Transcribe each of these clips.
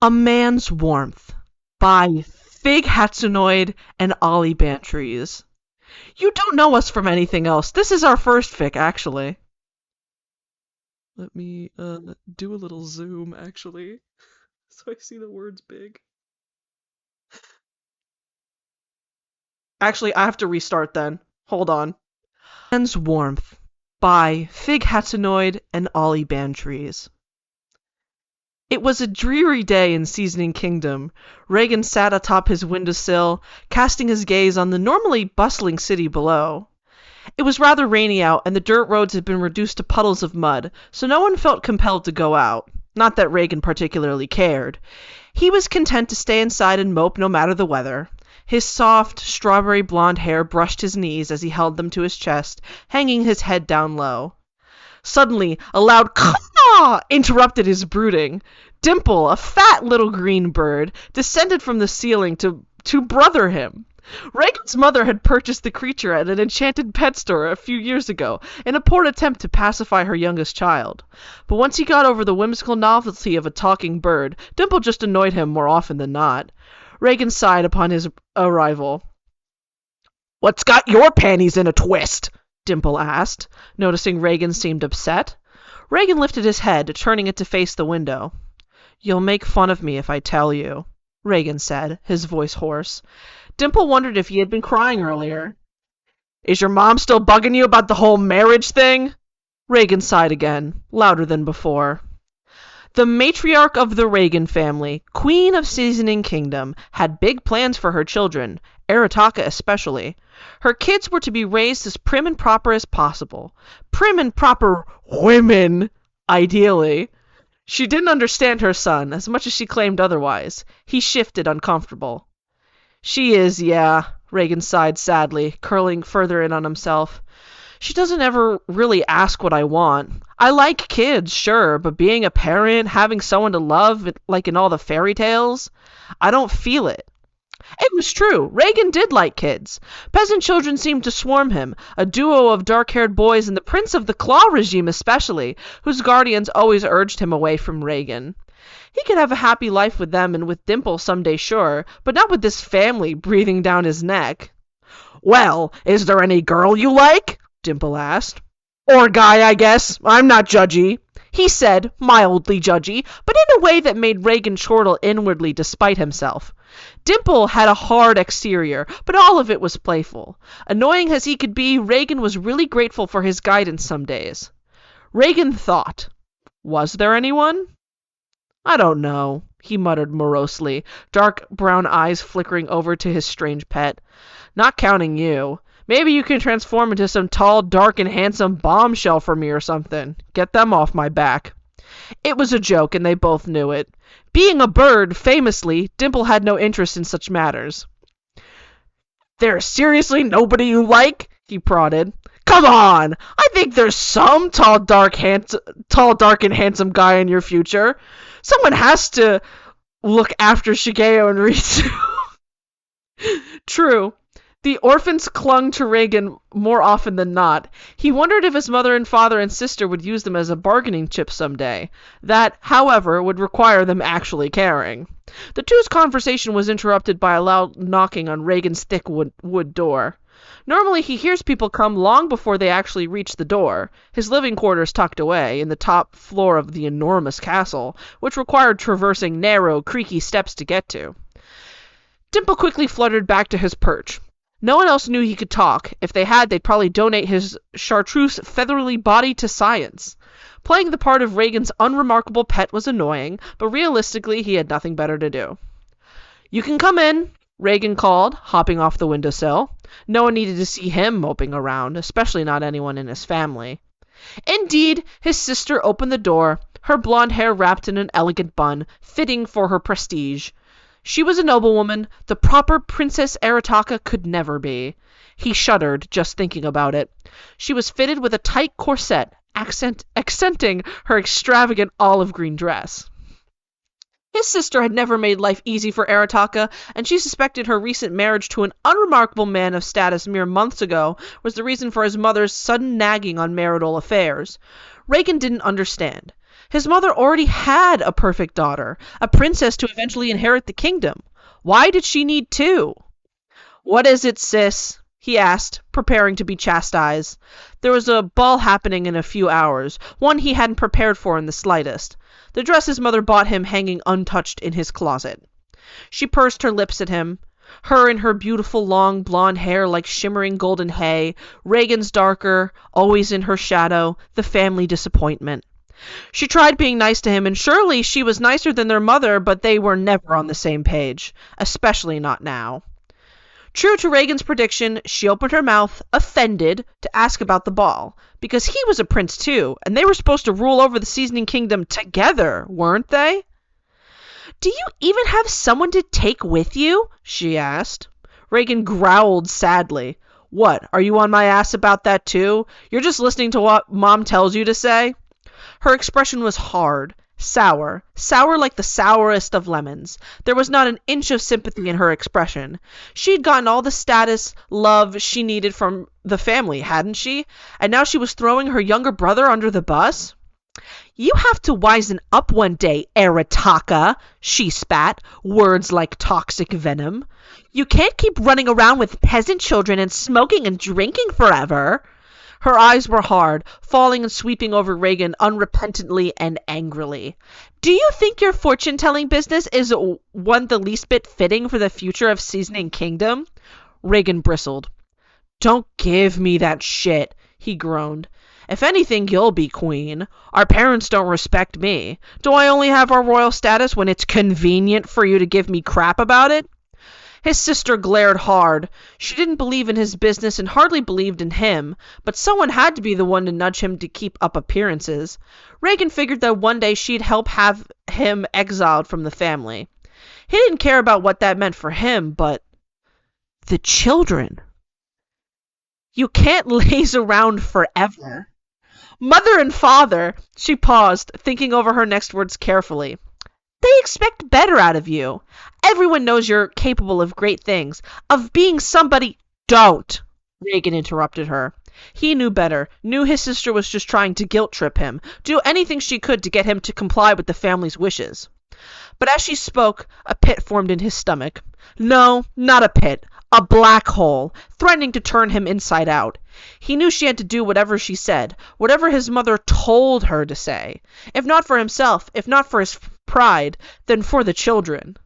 A Man's Warmth by Fig Hatsunoid and bandtrees. You don't know us from anything else. This is our first fic, actually. Let me do a little zoom, actually, so I see the words big. Actually, I have to restart then. Hold on. Man's Warmth by Fig Hatsunoid and bandtrees. It was a dreary day in Seasoning Kingdom. Reagan sat atop his windowsill, casting his gaze on the normally bustling city below. It was rather rainy out, and the dirt roads had been reduced to puddles of mud, so no one felt compelled to go out. Not that Reagan particularly cared. He was content to stay inside and mope no matter the weather. His soft, strawberry blonde hair brushed his knees as he held them to his chest, hanging his head down low. Suddenly, a loud caw interrupted his brooding. Dimple, a fat little green bird, descended from the ceiling to brother him. Reagan's mother had purchased the creature at an enchanted pet store a few years ago in a poor attempt to pacify her youngest child. But once he got over the whimsical novelty of a talking bird, Dimple just annoyed him more often than not. Reagan sighed upon his arrival. "What's got your panties in a twist?" Dimple asked, noticing Reagan seemed upset. Reagan lifted his head, turning it to face the window. "You'll make fun of me if I tell you," Reagan said, his voice hoarse. Dimple wondered if he had been crying earlier. "Is your mom still bugging you about the whole marriage thing?" Reagan sighed again, louder than before. The matriarch of the Reagan family, Queen of Seasoning Kingdom, had big plans for her children, Arataka especially. Her kids were to be raised as prim and proper as possible. Prim and proper women, ideally. She didn't understand her son, as much as she claimed otherwise. He shifted, uncomfortable. "She is, yeah," Reagan sighed sadly, curling further in on himself. "She doesn't ever really ask what I want. I like kids, sure, but being a parent, having someone to love, like in all the fairy tales, I don't feel it." It was true. Reagan did like kids. Peasant children seemed to swarm him, a duo of dark-haired boys and the Prince of the Claw regime especially, whose guardians always urged him away from Reagan. He could have a happy life with them and with Dimple someday, sure, but not with this family breathing down his neck. "Well, is there any girl you like?" Dimple asked. "Or guy, I guess. I'm not judgy," he said, mildly judgy, but in a way that made Reagan chortle inwardly despite himself. Dimple had a hard exterior, but all of it was playful. Annoying as he could be, Reagan was really grateful for his guidance some days. Reagan thought, was there anyone? "I don't know," he muttered morosely, dark brown eyes flickering over to his strange pet. "Not counting you. Maybe you can transform into some tall, dark, and handsome bombshell for me or something. Get them off my back." It was a joke, and they both knew it. Being a bird, famously, Dimple had no interest in such matters. "There's seriously nobody you like?" he prodded. "Come on! I think there's some tall, dark, and handsome guy in your future. Someone has to look after Shigeo and Ritsu." True. The orphans clung to Reagan more often than not. He wondered if his mother and father and sister would use them as a bargaining chip someday. That, however, would require them actually caring. The two's conversation was interrupted by a loud knocking on Reagan's thick wood door. Normally he hears people come long before they actually reach the door, his living quarters tucked away, in the top floor of the enormous castle, which required traversing narrow, creaky steps to get to. Dimple quickly fluttered back to his perch. No one else knew he could talk. If they had, they'd probably donate his chartreuse feathery body to science. Playing the part of Reagan's unremarkable pet was annoying, but realistically he had nothing better to do. "You can come in," Reagan called, hopping off the windowsill. No one needed to see him moping around, especially not anyone in his family. Indeed, his sister opened the door, her blonde hair wrapped in an elegant bun, fitting for her prestige. She was a noblewoman. The proper Princess Arataka could never be. He shuddered, just thinking about it. She was fitted with a tight corset, accenting her extravagant olive green dress. His sister had never made life easy for Arataka, and she suspected her recent marriage to an unremarkable man of status mere months ago was the reason for his mother's sudden nagging on marital affairs. Reagan didn't understand. His mother already had a perfect daughter, a princess to eventually inherit the kingdom. Why did she need two? "What is it, sis?" he asked, preparing to be chastised. There was a ball happening in a few hours, one he hadn't prepared for in the slightest. The dress his mother bought him hanging untouched in his closet. She pursed her lips at him, her in her beautiful long blonde hair like shimmering golden hay, Reagan's darker, always in her shadow, the family disappointment. She tried being nice to him, and surely she was nicer than their mother, but they were never on the same page, especially not now. True to Reagan's prediction, she opened her mouth, offended, to ask about the ball, because he was a prince too, and they were supposed to rule over the Seasoning Kingdom together, weren't they? "Do you even have someone to take with you?" she asked. Reagan growled sadly. "What, are you on my ass about that too? You're just listening to what Mom tells you to say?" Her expression was hard, sour like the sourest of lemons. There was not an inch of sympathy in her expression. She'd gotten all the status, love she needed from the family, hadn't she? And now she was throwing her younger brother under the bus? "You have to wisen up one day, Arataka," she spat, words like toxic venom. "You can't keep running around with peasant children and smoking and drinking forever." Her eyes were hard, falling and sweeping over Reagan unrepentantly and angrily. "Do you think your fortune-telling business is one the least bit fitting for the future of Seasoning Kingdom?" Reagan bristled. "Don't give me that shit," he groaned. "If anything, you'll be queen. Our parents don't respect me. Do I only have our royal status when it's convenient for you to give me crap about it?" His sister glared hard. She didn't believe in his business and hardly believed in him, but someone had to be the one to nudge him to keep up appearances. Reagan figured that one day she'd help have him exiled from the family. He didn't care about what that meant for him, but the children. You can't laze around forever. Mother and father, she paused, thinking over her next words carefully. They expect better out of you. Everyone knows you're capable of great things, of being somebody. Don't, Reagan interrupted her. He knew better, knew his sister was just trying to guilt-trip him, do anything she could to get him to comply with the family's wishes. But as she spoke, a pit formed in his stomach. No, not a pit. A black hole, threatening to turn him inside out. He knew she had to do whatever she said, whatever his mother told her to say. If not for himself, if not for his pride, then for the children.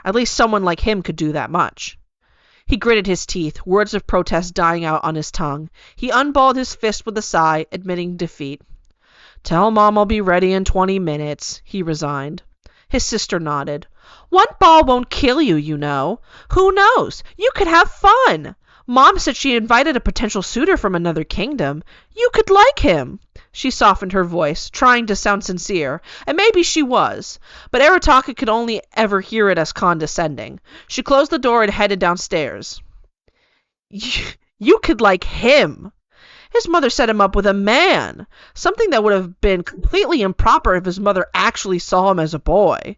At least someone like him could do that much. He gritted his teeth, words of protest dying out on his tongue. He unballed his fist with a sigh, admitting defeat. Tell Mom I'll be ready in 20 minutes, he resigned. His sister nodded. One ball won't kill you, you know. Who knows? You could have fun. Mom said she invited a potential suitor from another kingdom. You could like him. She softened her voice, trying to sound sincere, and maybe she was, but Arataka could only ever hear it as condescending. She closed the door and headed downstairs. You could like him. His mother set him up with a man, something that would have been completely improper if his mother actually saw him as a boy.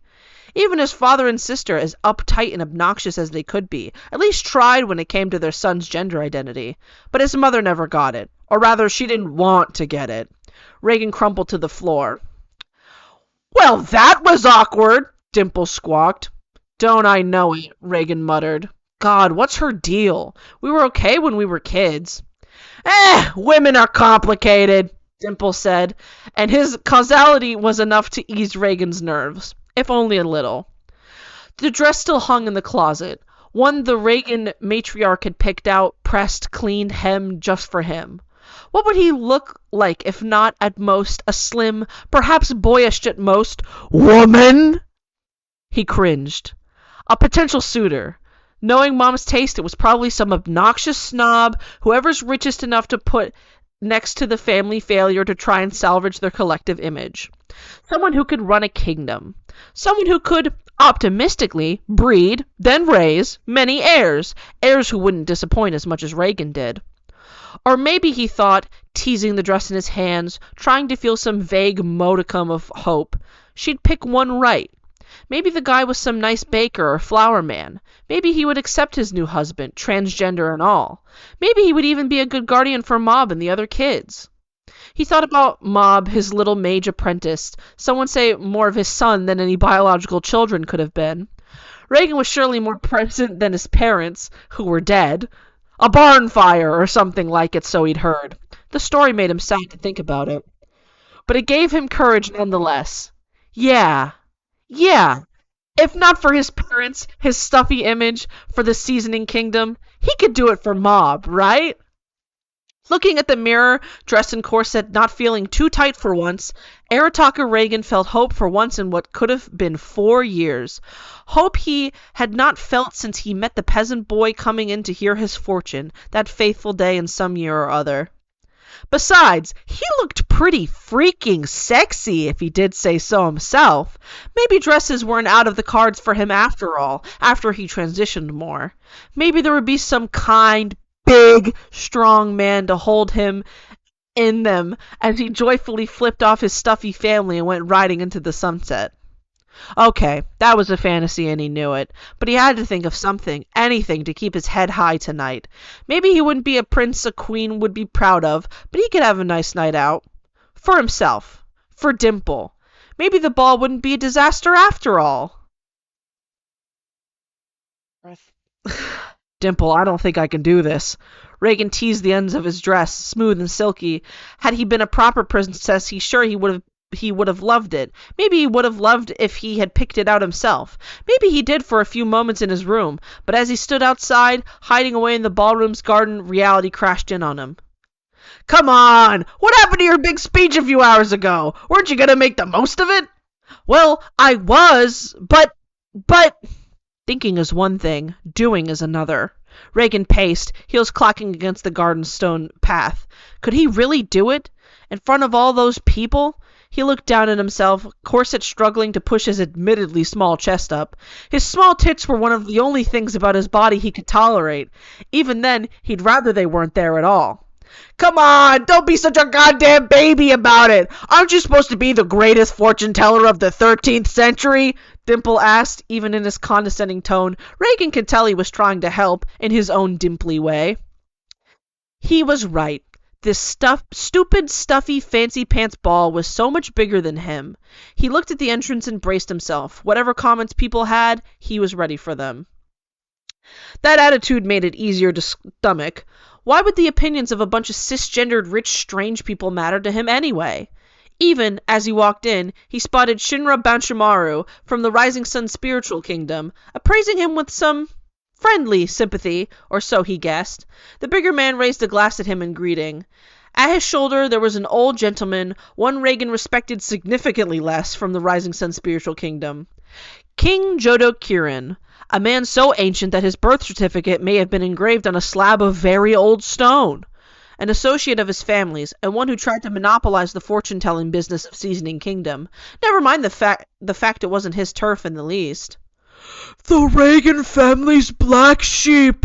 Even his father and sister, as uptight and obnoxious as they could be, at least tried when it came to their son's gender identity. But his mother never got it. Or rather, she didn't want to get it. Reagan crumpled to the floor. Well, that was awkward, Dimple squawked. Don't I know it, Reagan muttered. God, what's her deal? We were okay when we were kids. Women are complicated, Dimple said, and his causality was enough to ease Reagan's nerves, if only a little. The dress still hung in the closet, one the Reagan matriarch had picked out, pressed, cleaned, hemmed just for him. What would he look like if not, at most, a slim, perhaps boyish at most, woman? He cringed. A potential suitor. Knowing Mom's taste, it was probably some obnoxious snob, whoever's richest enough to put next to the family failure to try and salvage their collective image. Someone who could run a kingdom. Someone who could, optimistically, breed, then raise, many heirs. Heirs who wouldn't disappoint as much as Reagan did. Or maybe, he thought, teasing the dress in his hands, trying to feel some vague modicum of hope, she'd pick one right. Maybe the guy was some nice baker or flower man. Maybe he would accept his new husband, transgender and all. Maybe he would even be a good guardian for Mob and the other kids. He thought about Mob, his little mage apprentice, some would say more of his son than any biological children could have been. Reagan was surely more present than his parents, who were dead. A barn fire or something like it, so he'd heard. The story made him sad to think about it. But it gave him courage nonetheless. Yeah. If not for his parents, his stuffy image, for the seasoning kingdom, he could do it for Mob, right? Looking at the mirror, dressed in corset, not feeling too tight for once, Arataka Reagan felt hope for once in what could have been 4 years. Hope he had not felt since he met the peasant boy coming in to hear his fortune, that faithful day in some year or other. Besides, he looked pretty freaking sexy, if he did say so himself. Maybe dresses weren't out of the cards for him after all, after he transitioned more. Maybe there would be some kind, big, strong man to hold him in them as he joyfully flipped off his stuffy family and went riding into the sunset. Okay, that was a fantasy and he knew it, but he had to think of something, anything, to keep his head high tonight. Maybe he wouldn't be a prince a queen would be proud of, but he could have a nice night out. For himself. For Dimple. Maybe the ball wouldn't be a disaster after all. Dimple, I don't think I can do this. Reagan teased the ends of his dress, smooth and silky. Had he been a proper princess, he's sure he would have loved it. Maybe he would have loved if he had picked it out himself. Maybe he did for a few moments in his room, but as he stood outside, hiding away in the ballroom's garden, reality crashed in on him. Come on! What happened to your big speech a few hours ago? Weren't you gonna make the most of it? Well, I was, but... Thinking is one thing, doing is another. Reagan paced, heels clacking against the garden stone path. Could he really do it? In front of all those people? He looked down at himself, corset struggling to push his admittedly small chest up. His small tits were one of the only things about his body he could tolerate. Even then, he'd rather they weren't there at all. Come on, don't be such a goddamn baby about it! Aren't you supposed to be the greatest fortune teller of the 13th century? Dimple asked, even in his condescending tone. Reagan could tell he was trying to help, in his own dimply way. He was right. This stupid, stuffy, fancy pants ball was so much bigger than him. He looked at the entrance and braced himself. Whatever comments people had, he was ready for them. That attitude made it easier to stomach. Why would the opinions of a bunch of cisgendered, rich, strange people matter to him anyway? Even, as he walked in, he spotted Shinra Banshimaru from the Rising Sun Spiritual Kingdom, appraising him with some friendly sympathy, or so he guessed. The bigger man raised a glass at him in greeting. At his shoulder there was an old gentleman, one Reagan respected significantly less, from the Rising Sun Spiritual Kingdom. King Jodo Kirin, a man so ancient that his birth certificate may have been engraved on a slab of very old stone. An associate of his family's, and one who tried to monopolize the fortune-telling business of Seasoning Kingdom. Never mind the fact it wasn't his turf in the least. The Reagan family's black sheep!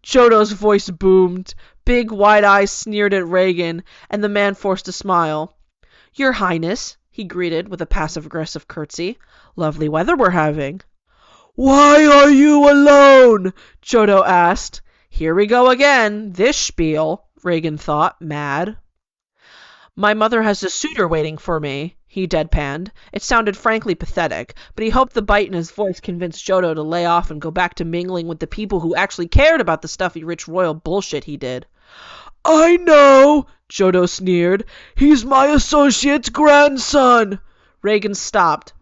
Jodo's voice boomed. Big, wide eyes sneered at Reagan, and the man forced a smile. Your Highness, he greeted with a passive-aggressive curtsy. Lovely weather we're having. Why are you alone? Jodo asked. Here we go again, this spiel, Reagan thought, mad. My mother has a suitor waiting for me, he deadpanned. It sounded frankly pathetic, but he hoped the bite in his voice convinced Jodo to lay off and go back to mingling with the people who actually cared about the stuffy rich royal bullshit he did. I know, Jodo sneered. He's my associate's grandson. Reagan stopped.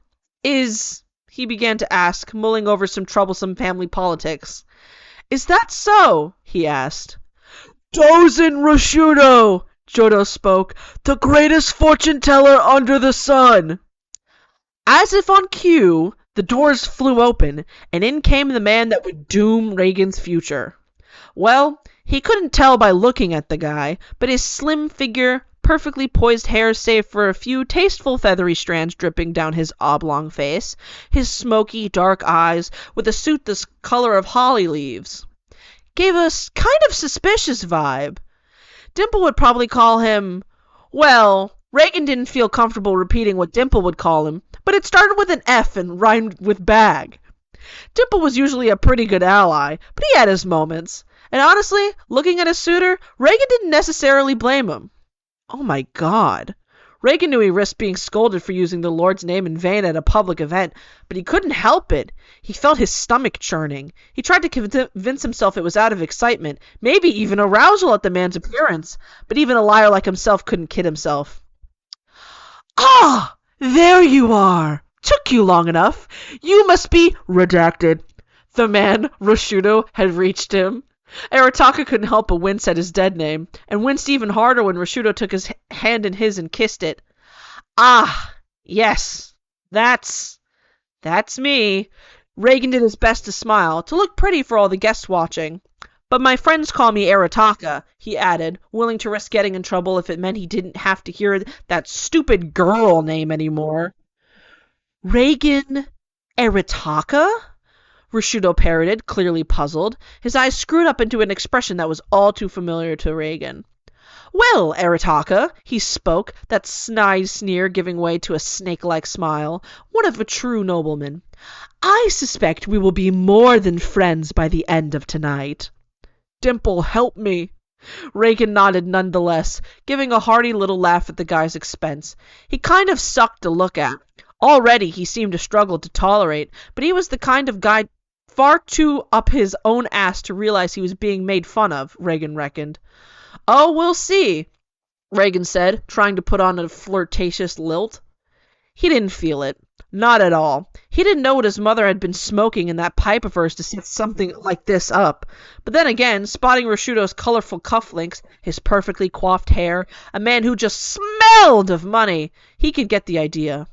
He began to ask, mulling over some troublesome family politics. Is that so? He asked. Dozen Rashudo, Jodo spoke, the greatest fortune-teller under the sun. As if on cue, the doors flew open, and in came the man that would doom Reagan's future. Well, he couldn't tell by looking at the guy, but his slim figure, perfectly poised hair save for a few tasteful feathery strands dripping down his oblong face, his smoky, dark eyes, with a suit the color of holly leaves, gave a kind of suspicious vibe. Dimple would probably call him, well, Reagan didn't feel comfortable repeating what Dimple would call him, but it started with an F and rhymed with bag. Dimple was usually a pretty good ally, but he had his moments. And honestly, looking at his suitor, Reagan didn't necessarily blame him. Oh my God. Reagan knew he risked being scolded for using the Lord's name in vain at a public event, but he couldn't help it. He felt his stomach churning. He tried to convince himself it was out of excitement, maybe even arousal at the man's appearance, but even a liar like himself couldn't kid himself. Ah! There you are! Took you long enough. You must be redacted. The man, Rosciutto, had reached him. Arataka couldn't help but wince at his dead name, and winced even harder when Rosciutto took his hand in his and kissed it. Ah, yes, that's me. Reagan did his best to smile, to look pretty for all the guests watching. But my friends call me Arataka, he added, willing to risk getting in trouble if it meant he didn't have to hear that stupid girl name anymore. Reagan Arataka? Rosciutto parroted, clearly puzzled, his eyes screwed up into an expression that was all too familiar to Reagan. Well, Arataka, he spoke, that snide sneer giving way to a snake-like smile, one of a true nobleman. I suspect we will be more than friends by the end of tonight. Dimple, help me. Reagan nodded nonetheless, giving a hearty little laugh at the guy's expense. He kind of sucked to look at. Already he seemed to struggle to tolerate, but he was the kind of guy far too up his own ass to realize he was being made fun of, Reagan reckoned. Oh, we'll see, Reagan said, trying to put on a flirtatious lilt. He didn't feel it. Not at all. He didn't know what his mother had been smoking in that pipe of hers to set something like this up. But then again, spotting Rosciutto's colorful cufflinks, his perfectly coiffed hair, a man who just smelled of money, he could get the idea.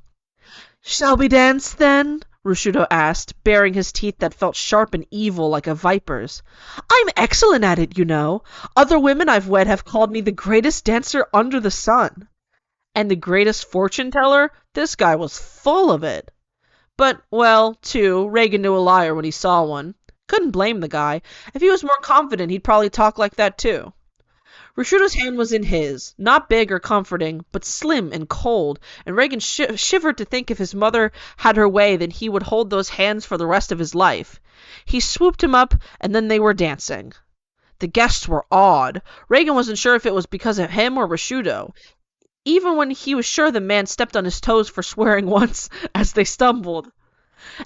Shall we dance, then? Rosciutto asked, baring his teeth that felt sharp and evil like a viper's. I'm excellent at it, you know. Other women I've wed have called me the greatest dancer under the sun. And the greatest fortune-teller? This guy was full of it. But, well, too, Reagan knew a liar when he saw one. Couldn't blame the guy. If he was more confident, he'd probably talk like that, too. Rosciutto's hand was in his, not big or comforting, but slim and cold, and Reagan shivered to think if his mother had her way, then he would hold those hands for the rest of his life. He swooped him up, and then they were dancing. The guests were awed. Reagan wasn't sure if it was because of him or Rosciutto, even when he was sure the man stepped on his toes for swearing once as they stumbled.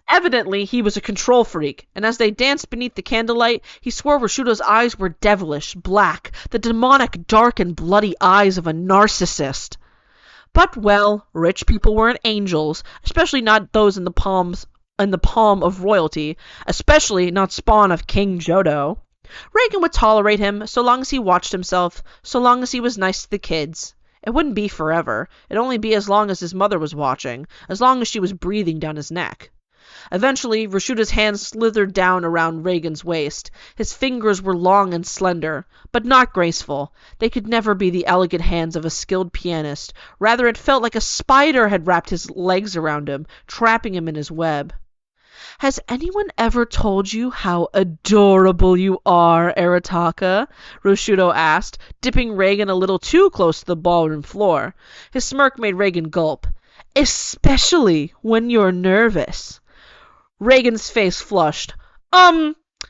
Evidently, he was a control freak, and as they danced beneath the candlelight, he swore Rosciutto's eyes were devilish, black, the demonic, dark, and bloody eyes of a narcissist. But, well, rich people weren't angels, especially not those in the palm of royalty, especially not spawn of King Jodo. Reagan would tolerate him, so long as he watched himself, so long as he was nice to the kids. It wouldn't be forever. It'd only be as long as his mother was watching, as long as she was breathing down his neck. Eventually, Rosciutto's hand slithered down around Reagan's waist. His fingers were long and slender, but not graceful. They could never be the elegant hands of a skilled pianist. Rather, it felt like a spider had wrapped his legs around him, trapping him in his web. Has anyone ever told you how adorable you are, Arataka? Rosciutto asked, dipping Reagan a little too close to the ballroom floor. His smirk made Reagan gulp. Especially when you're nervous. Reagan's face flushed.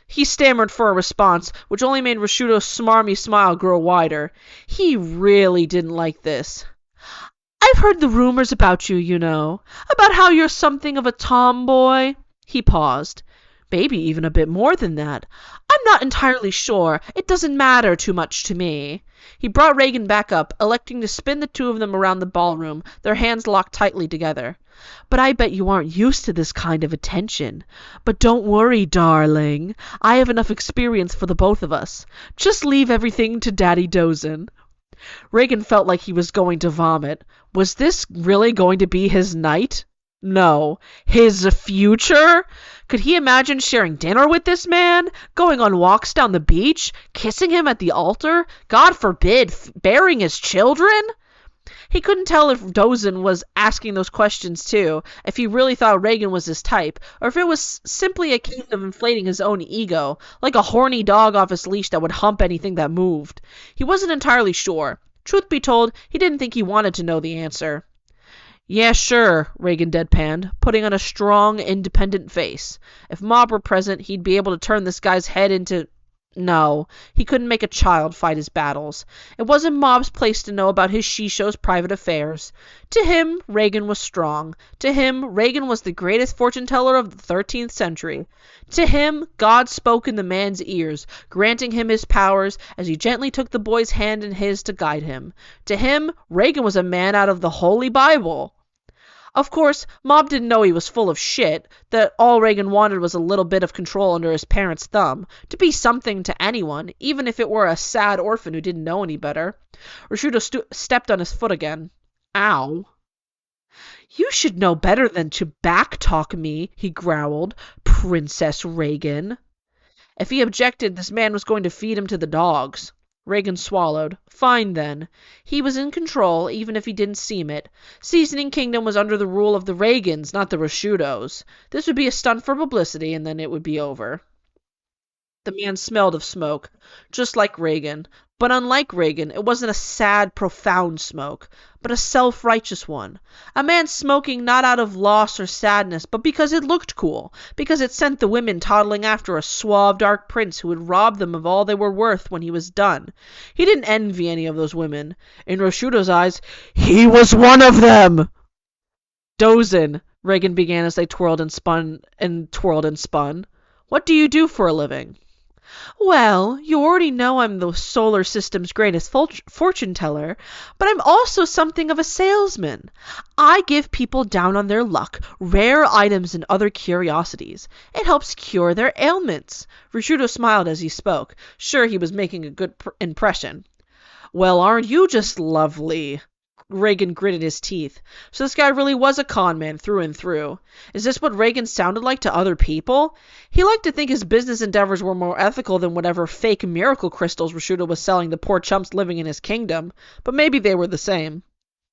He stammered for a response, which only made Rosciutto's smarmy smile grow wider. He really didn't like this. I've heard the rumors about you, you know, about how you're something of a tomboy. He paused. Maybe even a bit more than that. I'm not entirely sure. It doesn't matter too much to me. He brought Reagan back up, electing to spin the two of them around the ballroom, their hands locked tightly together. But I bet you aren't used to this kind of attention. But don't worry, darling. I have enough experience for the both of us. Just leave everything to Daddy Dozen. Reagan felt like he was going to vomit. Was this really going to be his night? No. His future? Could he imagine sharing dinner with this man? Going on walks down the beach? Kissing him at the altar? God forbid, bearing his children? He couldn't tell if Dozen was asking those questions too, if he really thought Reagan was his type, or if it was simply a case of inflating his own ego, like a horny dog off his leash that would hump anything that moved. He wasn't entirely sure. Truth be told, he didn't think he wanted to know the answer. Yeah, sure, Reagan deadpanned, putting on a strong, independent face. If Mob were present, he'd be able to turn this guy's head into... No, he couldn't make a child fight his battles. It wasn't Mob's place to know about his she-show's private affairs. To him, Reagan was strong. To him, Reagan was the greatest fortune-teller of the 13th century. To him, God spoke in the man's ears, granting him his powers as he gently took the boy's hand in his to guide him. To him, Reagan was a man out of the Holy Bible. Of course, Mob didn't know he was full of shit, that all Reagan wanted was a little bit of control under his parents' thumb, to be something to anyone, even if it were a sad orphan who didn't know any better. Rosciutto stepped on his foot again. Ow. You should know better than to back-talk me, he growled. Princess Reagan. If he objected, this man was going to feed him to the dogs. Reagan swallowed. Fine, then. He was in control, even if he didn't seem it. Seasoning Kingdom was under the rule of the Reagans, not the Rosciuttos. This would be a stunt for publicity, and then it would be over. The man smelled of smoke, just like Reagan. But unlike Reagan, it wasn't a sad, profound smoke, but a self-righteous one. A man smoking not out of loss or sadness, but because it looked cool, because it sent the women toddling after a suave, dark prince who would rob them of all they were worth when he was done. He didn't envy any of those women. In Rosciutto's eyes, he was one of them! Dozin, Reagan began as they twirled and spun. What do you do for a living? Well, you already know I'm the solar system's greatest fortune-teller, but I'm also something of a salesman. I give people down on their luck rare items and other curiosities. It helps cure their ailments. Rosciutto smiled as he spoke, sure he was making a good impression. Well, aren't you just lovely? Reagan gritted his teeth. So this guy really was a con man through and through. Is this what Reagan sounded like to other people? He liked to think his business endeavors were more ethical than whatever fake miracle crystals Rosciutto was selling the poor chumps living in his kingdom, but maybe they were the same.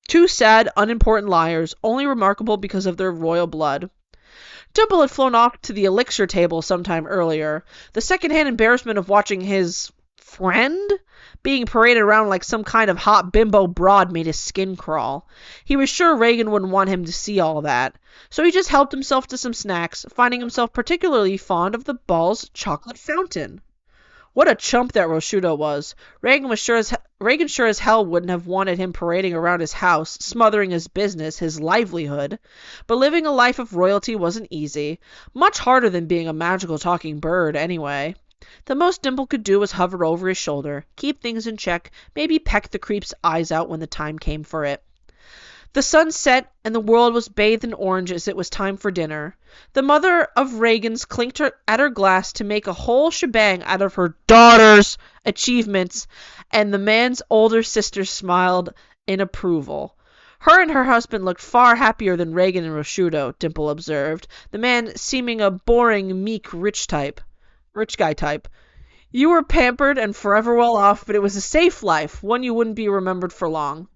Two sad, unimportant liars, only remarkable because of their royal blood. Dimple had flown off to the elixir table sometime earlier. The second-hand embarrassment of watching his friend being paraded around like some kind of hot bimbo broad made his skin crawl. He was sure Reagan wouldn't want him to see all that, so he just helped himself to some snacks, finding himself particularly fond of the Ball's chocolate fountain. What a chump that Rosciutto was. Reagan sure as hell wouldn't have wanted him parading around his house, smothering his business, his livelihood. But living a life of royalty wasn't easy. Much harder than being a magical talking bird, anyway. The most Dimple could do was hover over his shoulder, keep things in check, maybe peck the creep's eyes out when the time came for it. The sun set, and the world was bathed in orange as it was time for dinner. The mother of Reagan's clinked at her glass to make a whole shebang out of her daughter's achievements, and the man's older sister smiled in approval. Her and her husband looked far happier than Reagan and Rosciutto, Dimple observed, the man seeming a boring, meek, rich guy type. You were pampered and forever well off, but it was a safe life, one you wouldn't be remembered for long.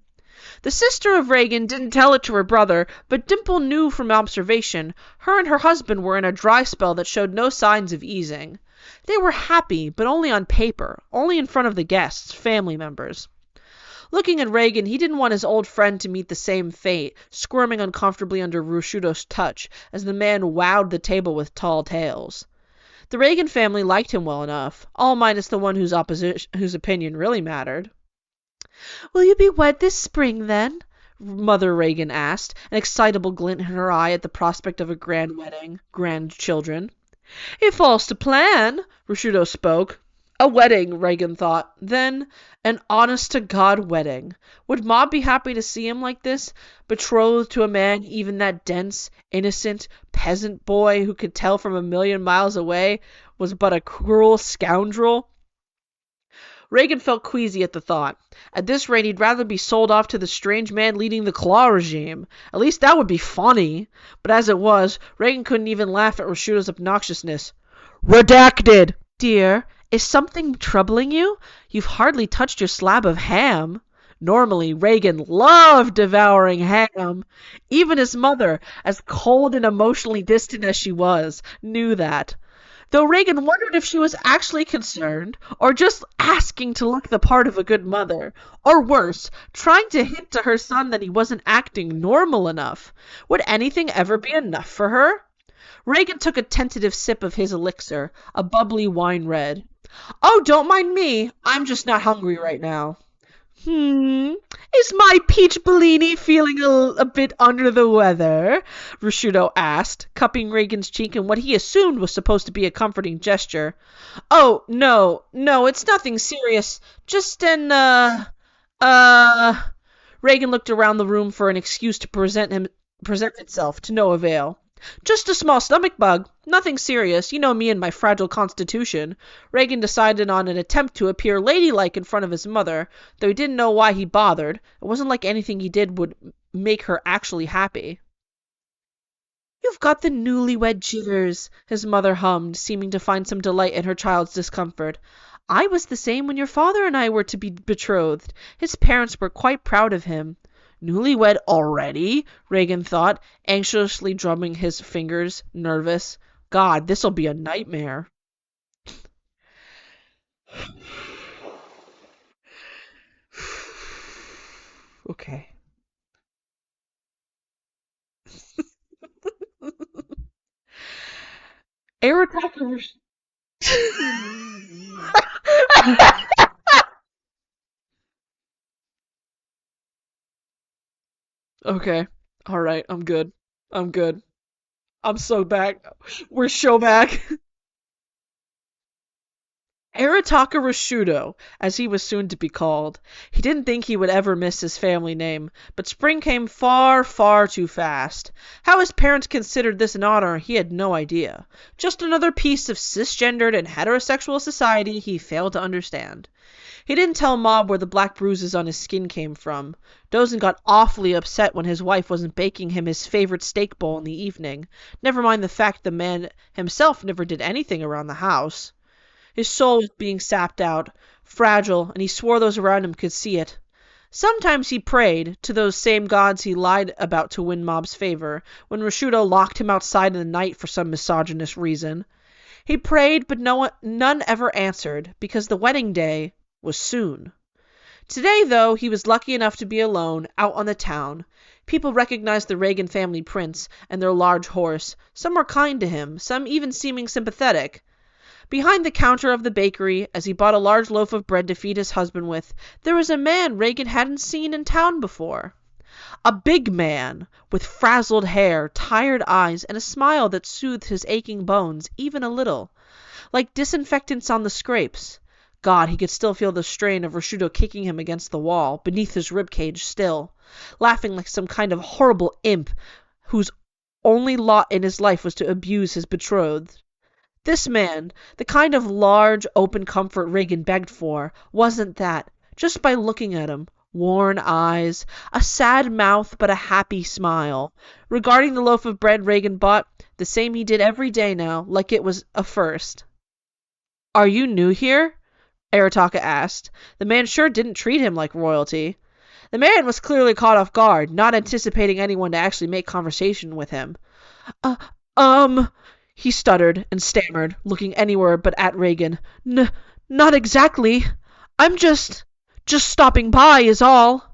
The sister of Reagan didn't tell it to her brother, but Dimple knew from observation her and her husband were in a dry spell that showed no signs of easing. They were happy, but only on paper, only in front of the guests, family members. Looking at Reagan, he didn't want his old friend to meet the same fate, squirming uncomfortably under Rosciutto's touch, as the man wowed the table with tall tales. The Reagan family liked him well enough, all minus the one whose opinion really mattered. Will you be wed this spring, then? Mother Reagan asked, an excitable glint in her eye at the prospect of a grand wedding, grandchildren. It falls to plan, Rosciutto spoke. A wedding, Reagan thought. Then, an honest-to-God wedding. Would Ma be happy to see him like this, betrothed to a man even that dense, innocent, peasant boy who could tell from a million miles away was but a cruel scoundrel? Reagan felt queasy at the thought. At this rate, he'd rather be sold off to the strange man leading the claw regime. At least that would be funny. But as it was, Reagan couldn't even laugh at Rosciutto's obnoxiousness. Redacted! Dear, is something troubling you? You've hardly touched your slab of ham. Normally, Reagan loved devouring ham. Even his mother, as cold and emotionally distant as she was, knew that. though Reagan wondered if she was actually concerned, or just asking to look the part of a good mother, or worse, trying to hint to her son that he wasn't acting normal enough. Would anything ever be enough for her? Reagan took a tentative sip of his elixir, a bubbly wine red. Oh, don't mind me. I'm just not hungry right now. Is my peach Bellini feeling a bit under the weather? Prosciutto asked, cupping Reagan's cheek in what he assumed was supposed to be a comforting gesture. Oh, no, it's nothing serious. Just Reagan looked around the room for an excuse to present itself, to no avail. Just a small stomach bug. Nothing serious. You know me and my fragile constitution. Reagan decided on an attempt to appear ladylike in front of his mother, though he didn't know why he bothered. It wasn't like anything he did would make her actually happy. You've got the newlywed jitters, his mother hummed, seeming to find some delight in her child's discomfort. I was the same when your father and I were to be betrothed. His parents were quite proud of him. Newlywed already? Reagan thought, anxiously drumming his fingers, nervous. God, this'll be a nightmare. Okay. Aerotocker. Okay. All right. I'm good. I'm good. I'm so back. We're so back. Arataka Rashudo, as he was soon to be called. He didn't think he would ever miss his family name, but spring came far, far too fast. How his parents considered this an honor, he had no idea. Just another piece of cisgendered and heterosexual society he failed to understand. He didn't tell Mob where the black bruises on his skin came from. Dozen got awfully upset when his wife wasn't baking him his favorite steak bowl in the evening. Never mind the fact the man himself never did anything around the house. His soul was being sapped out, fragile, and he swore those around him could see it. Sometimes he prayed, to those same gods he lied about to win Mob's favor, when Rashudo locked him outside in the night for some misogynist reason. He prayed, but none ever answered, because the wedding day was soon. Today, though, he was lucky enough to be alone, out on the town. People recognized the Reagan family prince and their large horse. Some were kind to him, some even seeming sympathetic. Behind the counter of the bakery, as he bought a large loaf of bread to feed his husband with, there was a man Reagan hadn't seen in town before. A big man, with frazzled hair, tired eyes, and a smile that soothed his aching bones, even a little. Like disinfectants on the scrapes. God, he could still feel the strain of Rashudo kicking him against the wall, beneath his ribcage still, laughing like some kind of horrible imp whose only lot in his life was to abuse his betrothed. This man, the kind of large, open comfort Reagan begged for, wasn't that, just by looking at him. Worn eyes, a sad mouth but a happy smile. Regarding the loaf of bread Reagan bought, the same he did every day now, like it was a first. Are you new here? Arataka asked. The man sure didn't treat him like royalty. The man was clearly caught off guard, not anticipating anyone to actually make conversation with him. He stuttered and stammered, looking anywhere but at Reagan. Not exactly. I'm just stopping by is all.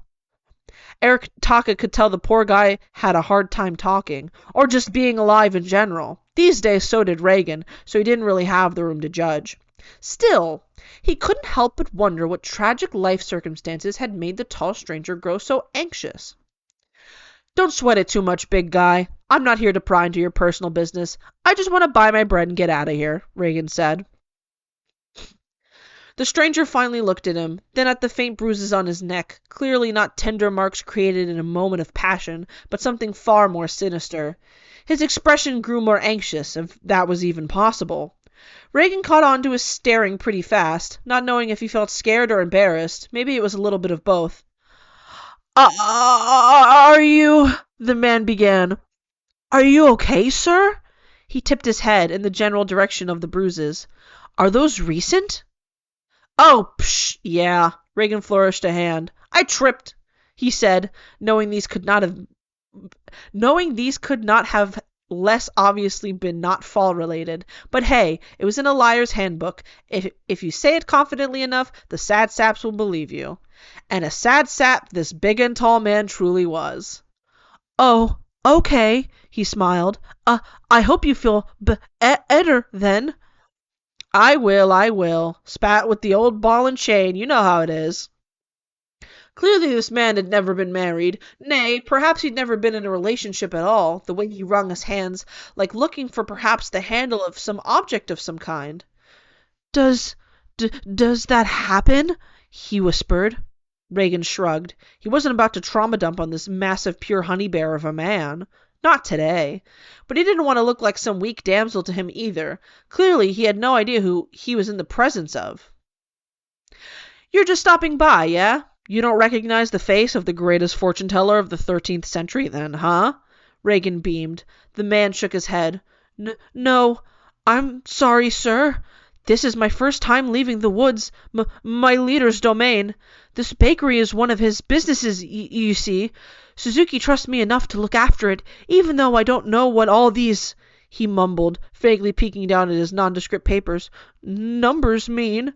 Arataka could tell the poor guy had a hard time talking, or just being alive in general. These days so did Reagan, so he didn't really have the room to judge. Still, he couldn't help but wonder what tragic life circumstances had made the tall stranger grow so anxious. Don't sweat it too much, big guy. I'm not here to pry into your personal business. I just want to buy my bread and get out of here, Reagan said. The stranger finally looked at him, then at the faint bruises on his neck, clearly not tender marks created in a moment of passion, but something far more sinister. His expression grew more anxious, if that was even possible. Reagan caught on to his staring pretty fast, not knowing if he felt scared or embarrassed. Maybe it was a little bit of both. Are you... the man began. Are you okay, sir? He tipped his head in the general direction of the bruises. Are those recent? Oh, psh, yeah. Reagan flourished a hand. I tripped, he said, knowing these could not have less obviously been not fall-related. But hey, it was in a liar's handbook. If you say it confidently enough, the sad saps will believe you. And a sad sap this big and tall man truly was. "Oh, okay," he smiled. I hope you feel better then." I will. Spat with the old ball and chain, you know how it is. Clearly this man had never been married. Nay, perhaps he'd never been in a relationship at all, the way he wrung his hands, like looking for perhaps the handle of some object of some kind. Does that happen?" he whispered. Reagan shrugged. He wasn't about to trauma dump on this massive pure honey bear of a man. Not today. But he didn't want to look like some weak damsel to him either. Clearly he had no idea who he was in the presence of. "You're just stopping by, yeah? You don't recognize the face of the greatest fortune-teller of the 13th century, then, huh?" Reagan beamed. The man shook his head. No, I'm sorry, sir. This is my first time leaving the woods, my leader's domain. This bakery is one of his businesses, you see. Suzuki trusts me enough to look after it, even though I don't know what all these," he mumbled, vaguely peeking down at his nondescript papers, "numbers mean."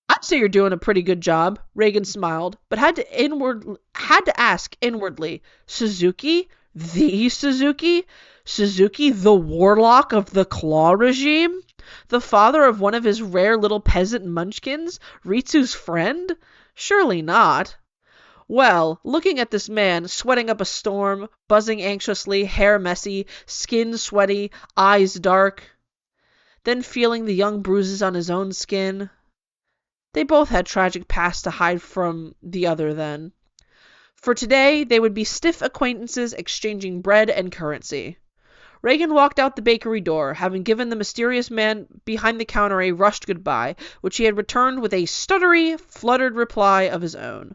"I'd say you're doing a pretty good job," Reagan smiled, but had to ask inwardly, Suzuki? The Suzuki? Suzuki, the warlock of the Claw regime? The father of one of his rare little peasant munchkins? Ritsu's friend? Surely not. Well, looking at this man, sweating up a storm, buzzing anxiously, hair messy, skin sweaty, eyes dark, then feeling the young bruises on his own skin. They both had tragic pasts to hide from the other then. For today, they would be stiff acquaintances exchanging bread and currency. Reagan walked out the bakery door, having given the mysterious man behind the counter a rushed goodbye, which he had returned with a stuttery, fluttered reply of his own.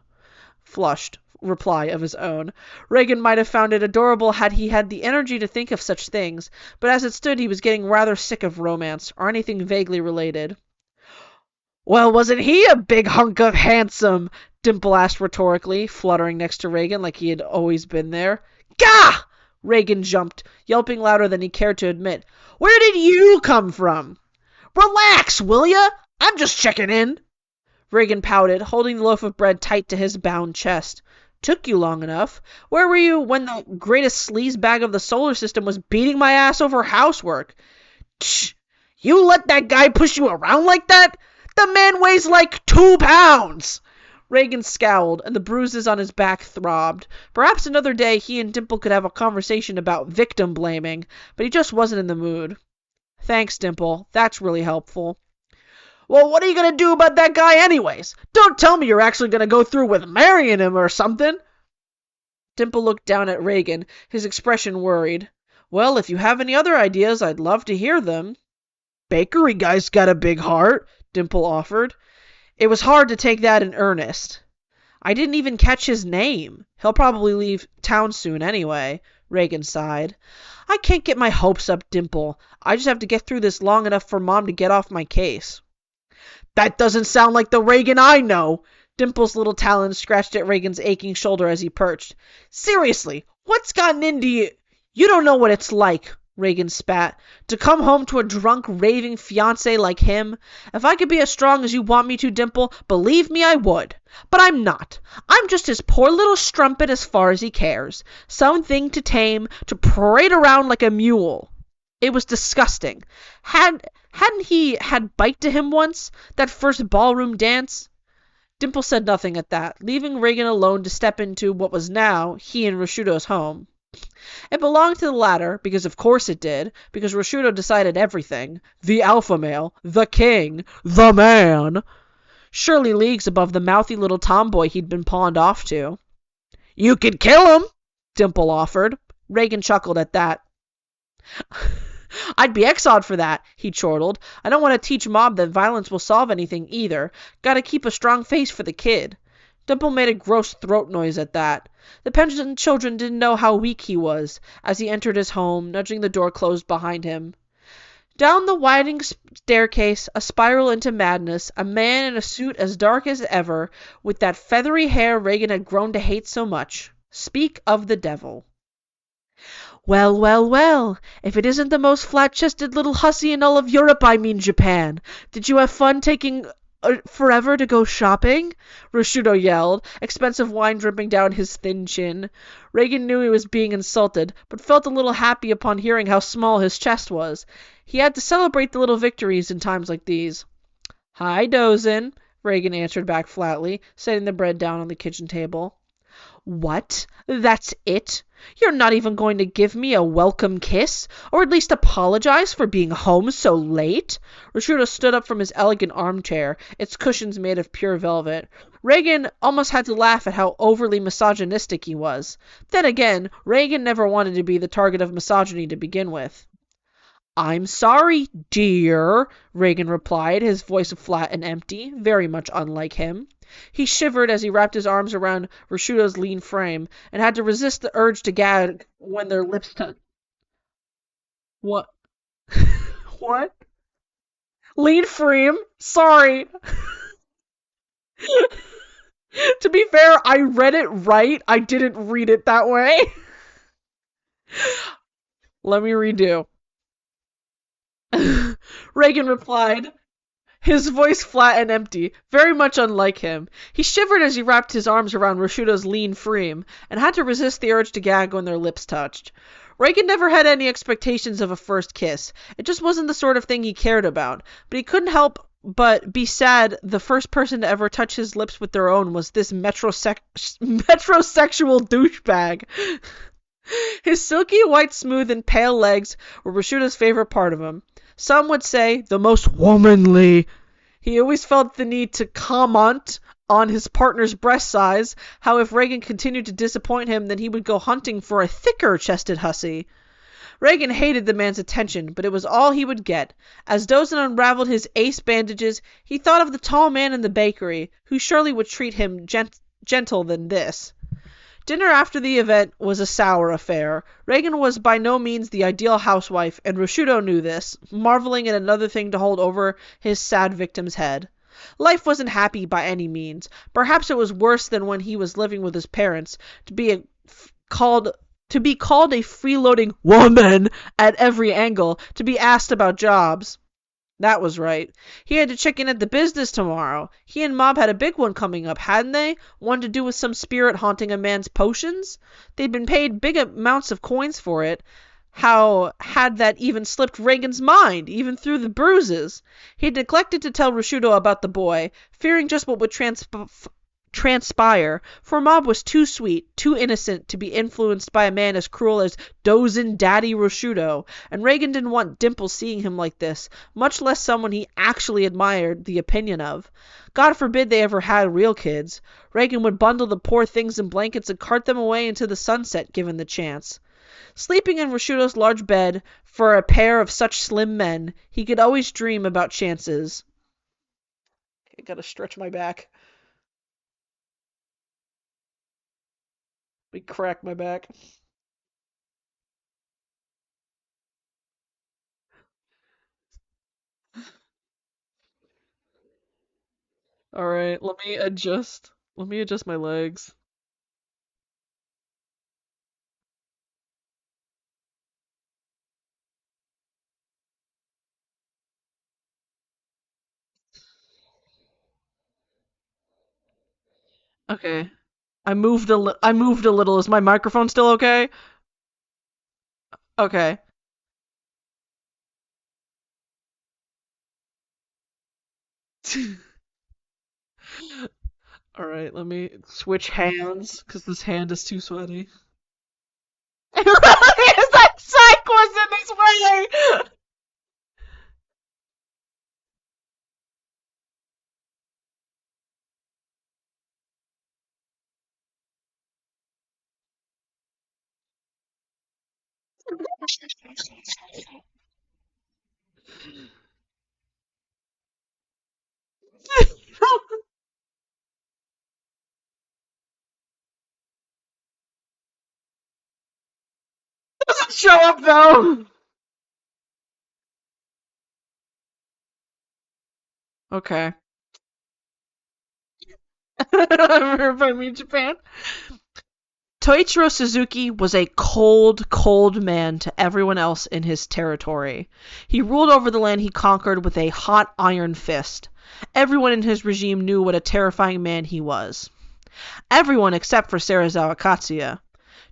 Flushed reply of his own. Reagan might have found it adorable had he had the energy to think of such things, but as it stood he was getting rather sick of romance, or anything vaguely related. "Well, wasn't he a big hunk of handsome?" Dimple asked rhetorically, fluttering next to Reagan like he had always been there. "Gah!" Reagan jumped, yelping louder than he cared to admit. "Where did you come from?" "Relax, will ya? I'm just checking in." Reagan pouted, holding the loaf of bread tight to his bound chest. "Took you long enough. Where were you when the greatest sleazebag of the solar system was beating my ass over housework?" "Tch! You let that guy push you around like that? The man weighs like 2 pounds!" Reagan scowled, and the bruises on his back throbbed. Perhaps another day he and Dimple could have a conversation about victim-blaming, but he just wasn't in the mood. "Thanks, Dimple. That's really helpful." "Well, what are you going to do about that guy anyways? Don't tell me you're actually going to go through with marrying him or something." Dimple looked down at Reagan, his expression worried. "Well, if you have any other ideas, I'd love to hear them." "Bakery guy's got a big heart," Dimple offered. It was hard to take that in earnest. "I didn't even catch his name. He'll probably leave town soon anyway," Reagan sighed. "I can't get my hopes up, Dimple. I just have to get through this long enough for Mom to get off my case." "That doesn't sound like the Reagan I know." Dimple's little talons scratched at Reagan's aching shoulder as he perched. "Seriously, what's gotten into you?" "You don't know what it's like," Reagan spat, "to come home to a drunk, raving fiancé like him. If I could be as strong as you want me to, Dimple, believe me I would. But I'm not. I'm just his poor little strumpet as far as he cares. Something to tame, to parade around like a mule." It was disgusting. Hadn't he had bite to him once? That first ballroom dance? Dimple said nothing at that, leaving Reagan alone to step into what was now he and Rosciutto's home. It belonged to the latter, because of course it did, because Rosciutto decided everything. The alpha male, the king, the man. Surely leagues above the mouthy little tomboy he'd been pawned off to. "You could kill him," Dimple offered. Reagan chuckled at that. "I'd be exiled for that," he chortled. "I don't want to teach Mom that violence will solve anything either. Gotta keep a strong face for the kid." Dimple made a gross throat noise at that. The peasant children didn't know how weak he was, as he entered his home, nudging the door closed behind him. Down the widening staircase, a spiral into madness, a man in a suit as dark as ever, with that feathery hair Reagan had grown to hate so much. Speak of the devil. Well, well, well, if it isn't the most flat-chested little hussy in all of Europe, I mean Japan. Did you have fun taking forever to go shopping? Prosciutto yelled, expensive wine dripping down his thin chin. Reagan knew he was being insulted, but felt a little happy upon hearing how small his chest was. He had to celebrate the little victories in times like these. Hi, dozin', Reagan answered back flatly, setting the bread down on the kitchen table. What? That's it? You're not even going to give me a welcome kiss? Or at least apologize for being home so late? Prosciutto stood up from his elegant armchair, its cushions made of pure velvet. Reagan almost had to laugh at how overly misogynistic he was. Then again, Reagan never wanted to be the target of misogyny to begin with. I'm sorry, dear, Reagan replied, his voice flat and empty, very much unlike him. He shivered as he wrapped his arms around Prosciutto's lean frame, and had to resist the urge to gag when their lips touched. What? What? Lean frame? Sorry. To be fair, I read it right. I didn't read it that way. Let me redo. Reagan replied, his voice flat and empty, very much unlike him. He shivered as he wrapped his arms around Prosciutto's lean frame, and had to resist the urge to gag when their lips touched. Reagan never had any expectations of a first kiss. It just wasn't the sort of thing he cared about, but he couldn't help but be sad the first person to ever touch his lips with their own was this metrosexual douchebag. His silky white, smooth, and pale legs were Prosciutto's favorite part of him. Some would say the most womanly. He always felt the need to comment on his partner's breast size, how if Reagan continued to disappoint him, then he would go hunting for a thicker-chested hussy. Reagan hated the man's attention, but it was all he would get. As Dozin unraveled his ace bandages, he thought of the tall man in the bakery, who surely would treat him gentle than this. Dinner after the event was a sour affair. Reagan was by no means the ideal housewife, and Prosciutto knew this, marveling at another thing to hold over his sad victim's head. Life wasn't happy by any means. Perhaps it was worse than when he was living with his parents, called to be called a freeloading woman at every angle, to be asked about jobs. That was right. He had to check in at the business tomorrow. He and Mob had a big one coming up, hadn't they? One to do with some spirit haunting a man's potions? They'd been paid big amounts of coins for it. How had that even slipped Reagan's mind, even through the bruises? He had neglected to tell Prosciutto about the boy, fearing just what would transpire, for Mob was too sweet, too innocent to be influenced by a man as cruel as Dozin Daddy Prosciutto, and Reagan didn't want Dimple seeing him like this, much less someone he actually admired the opinion of. God forbid they ever had real kids. Reagan would bundle the poor things in blankets and cart them away into the sunset, given the chance. Sleeping in Prosciutto's large bed, for a pair of such slim men, he could always dream about chances. I gotta stretch my back. Let me crack my back. All right, let me adjust. Let me adjust my legs. Okay. I moved a little. Is my microphone still okay? Okay. All right, let me switch hands because this hand is too sweaty. It really is. That psych was in this way. Doesn't show up though. Okay. If I mean Japan. Toichiro Suzuki was a cold, cold man to everyone else in his territory. He ruled over the land he conquered with a hot iron fist. Everyone in his regime knew what a terrifying man he was. Everyone except for Serizawa Katsuya.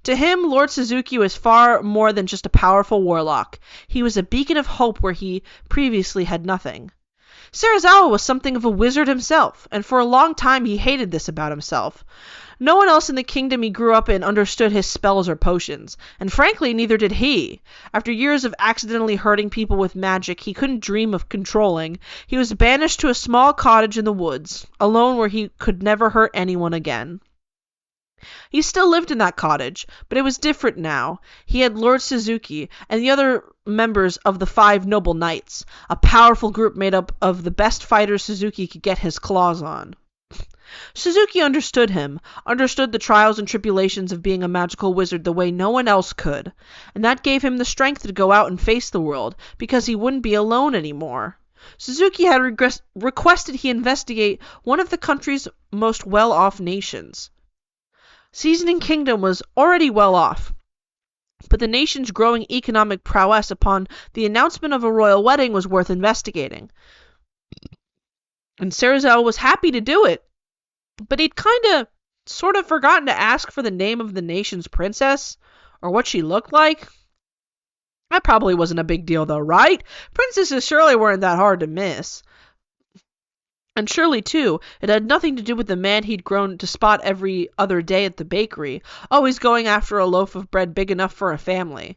To him, Lord Suzuki was far more than just a powerful warlock. He was a beacon of hope where he previously had nothing. Serizawa was something of a wizard himself, and for a long time he hated this about himself. No one else in the kingdom he grew up in understood his spells or potions, and frankly, neither did he. After years of accidentally hurting people with magic he couldn't dream of controlling, he was banished to a small cottage in the woods, alone where he could never hurt anyone again. He still lived in that cottage, but it was different now. He had Lord Suzuki and the other members of the 5 Noble Knights, a powerful group made up of the best fighters Suzuki could get his claws on. Suzuki understood him, understood the trials and tribulations of being a magical wizard the way no one else could, and that gave him the strength to go out and face the world, because he wouldn't be alone anymore. Suzuki had requested he investigate one of the country's most well-off nations. Seasoning Kingdom was already well off, but the nation's growing economic prowess upon the announcement of a royal wedding was worth investigating. And Serizawa was happy to do it, but he'd sort of forgotten to ask for the name of the nation's princess, or what she looked like. That probably wasn't a big deal though, right? Princesses surely weren't that hard to miss. And surely, too, it had nothing to do with the man he'd grown to spot every other day at the bakery, always going after a loaf of bread big enough for a family.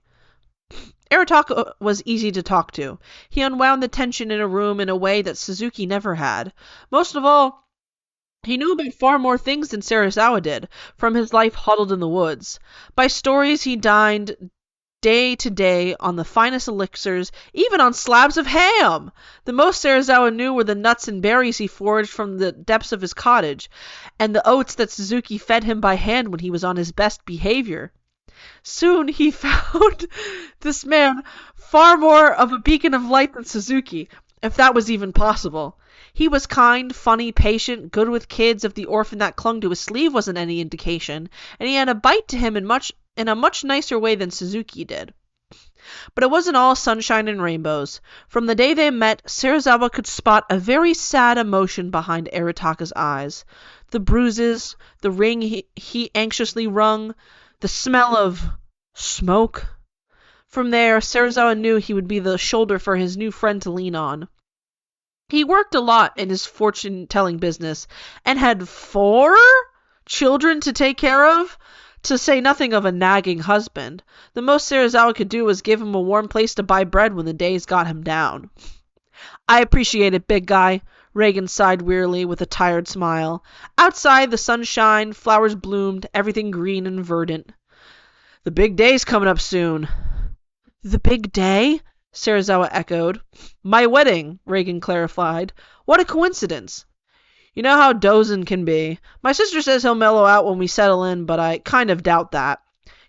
Arataka was easy to talk to. He unwound the tension in a room in a way that Suzuki never had. Most of all, he knew about far more things than Serizawa did, from his life huddled in the woods. By stories he dined day to day on the finest elixirs, even on slabs of ham. The most Serizawa knew were the nuts and berries he foraged from the depths of his cottage, and the oats that Suzuki fed him by hand when he was on his best behavior. Soon he found this man far more of a beacon of light than Suzuki, if that was even possible. He was kind, funny, patient, good with kids if the orphan that clung to his sleeve wasn't any indication, and he had a bite to him in a much nicer way than Suzuki did. But it wasn't all sunshine and rainbows. From the day they met, Serizawa could spot a very sad emotion behind Arataka's eyes. The bruises, the ring he anxiously wrung, the smell of smoke. From there, Serizawa knew he would be the shoulder for his new friend to lean on. He worked a lot in his fortune-telling business, and had 4 children to take care of, to say nothing of a nagging husband. The most Serizawa could do was give him a warm place to buy bread when the days got him down. I appreciate it, big guy, Reagan sighed wearily with a tired smile. Outside, the sun shined, flowers bloomed, everything green and verdant. The big day's coming up soon. The big day? Serizawa echoed. My wedding, Reagan clarified. What a coincidence. You know how Dozen can be. My sister says he'll mellow out when we settle in, but I kind of doubt that.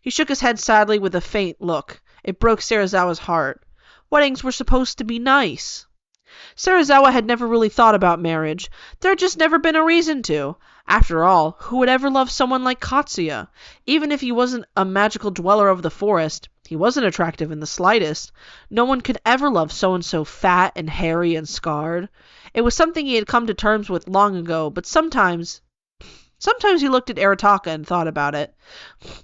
He shook his head sadly with a faint look. It broke Serizawa's heart. Weddings were supposed to be nice. Serizawa had never really thought about marriage. There had just never been a reason to. After all, who would ever love someone like Katsuya? Even if he wasn't a magical dweller of the forest, he wasn't attractive in the slightest. No one could ever love so-and-so fat and hairy and scarred. It was something he had come to terms with long ago, but sometimes he looked at Arataka and thought about it.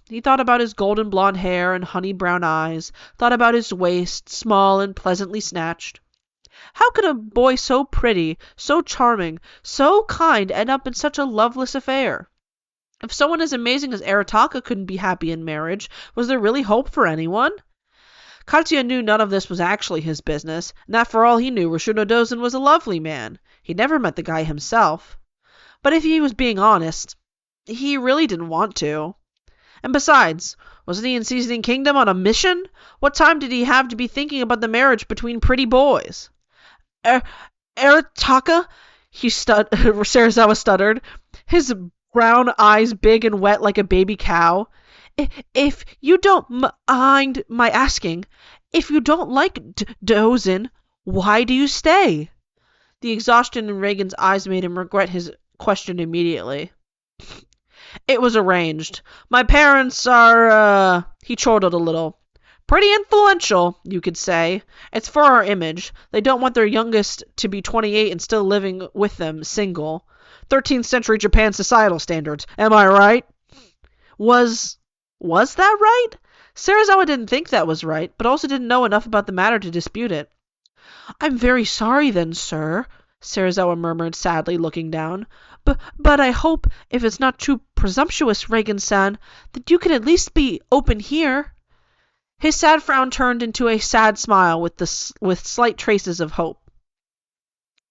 He thought about his golden blonde hair and honey brown eyes, thought about his waist, small and pleasantly snatched. How could a boy so pretty, so charming, so kind end up in such a loveless affair? If someone as amazing as Arataka couldn't be happy in marriage, was there really hope for anyone? Katsuya knew none of this was actually his business, and that for all he knew, Rashuna Dozen was a lovely man. He'd never met the guy himself. But if he was being honest, he really didn't want to. And besides, wasn't he in Seasoning Kingdom on a mission? What time did he have to be thinking about the marriage between pretty boys? Arataka? Serizawa stuttered, his brown eyes big and wet like a baby cow. If you don't mind my asking, if you don't like Dozen, why do you stay? The exhaustion in Reagan's eyes made him regret his question immediately. It was arranged. My parents are, he chortled a little. Pretty influential, you could say. It's for our image. They don't want their youngest to be 28 and still living with them, single. 13th century Japan societal standards. Am I right? Was that right? Serizawa didn't think that was right, but also didn't know enough about the matter to dispute it. I'm very sorry then, sir, Serizawa murmured sadly, looking down. But I hope, if it's not too presumptuous, Regan-san, that you can at least be open here. His sad frown turned into a sad smile with slight traces of hope.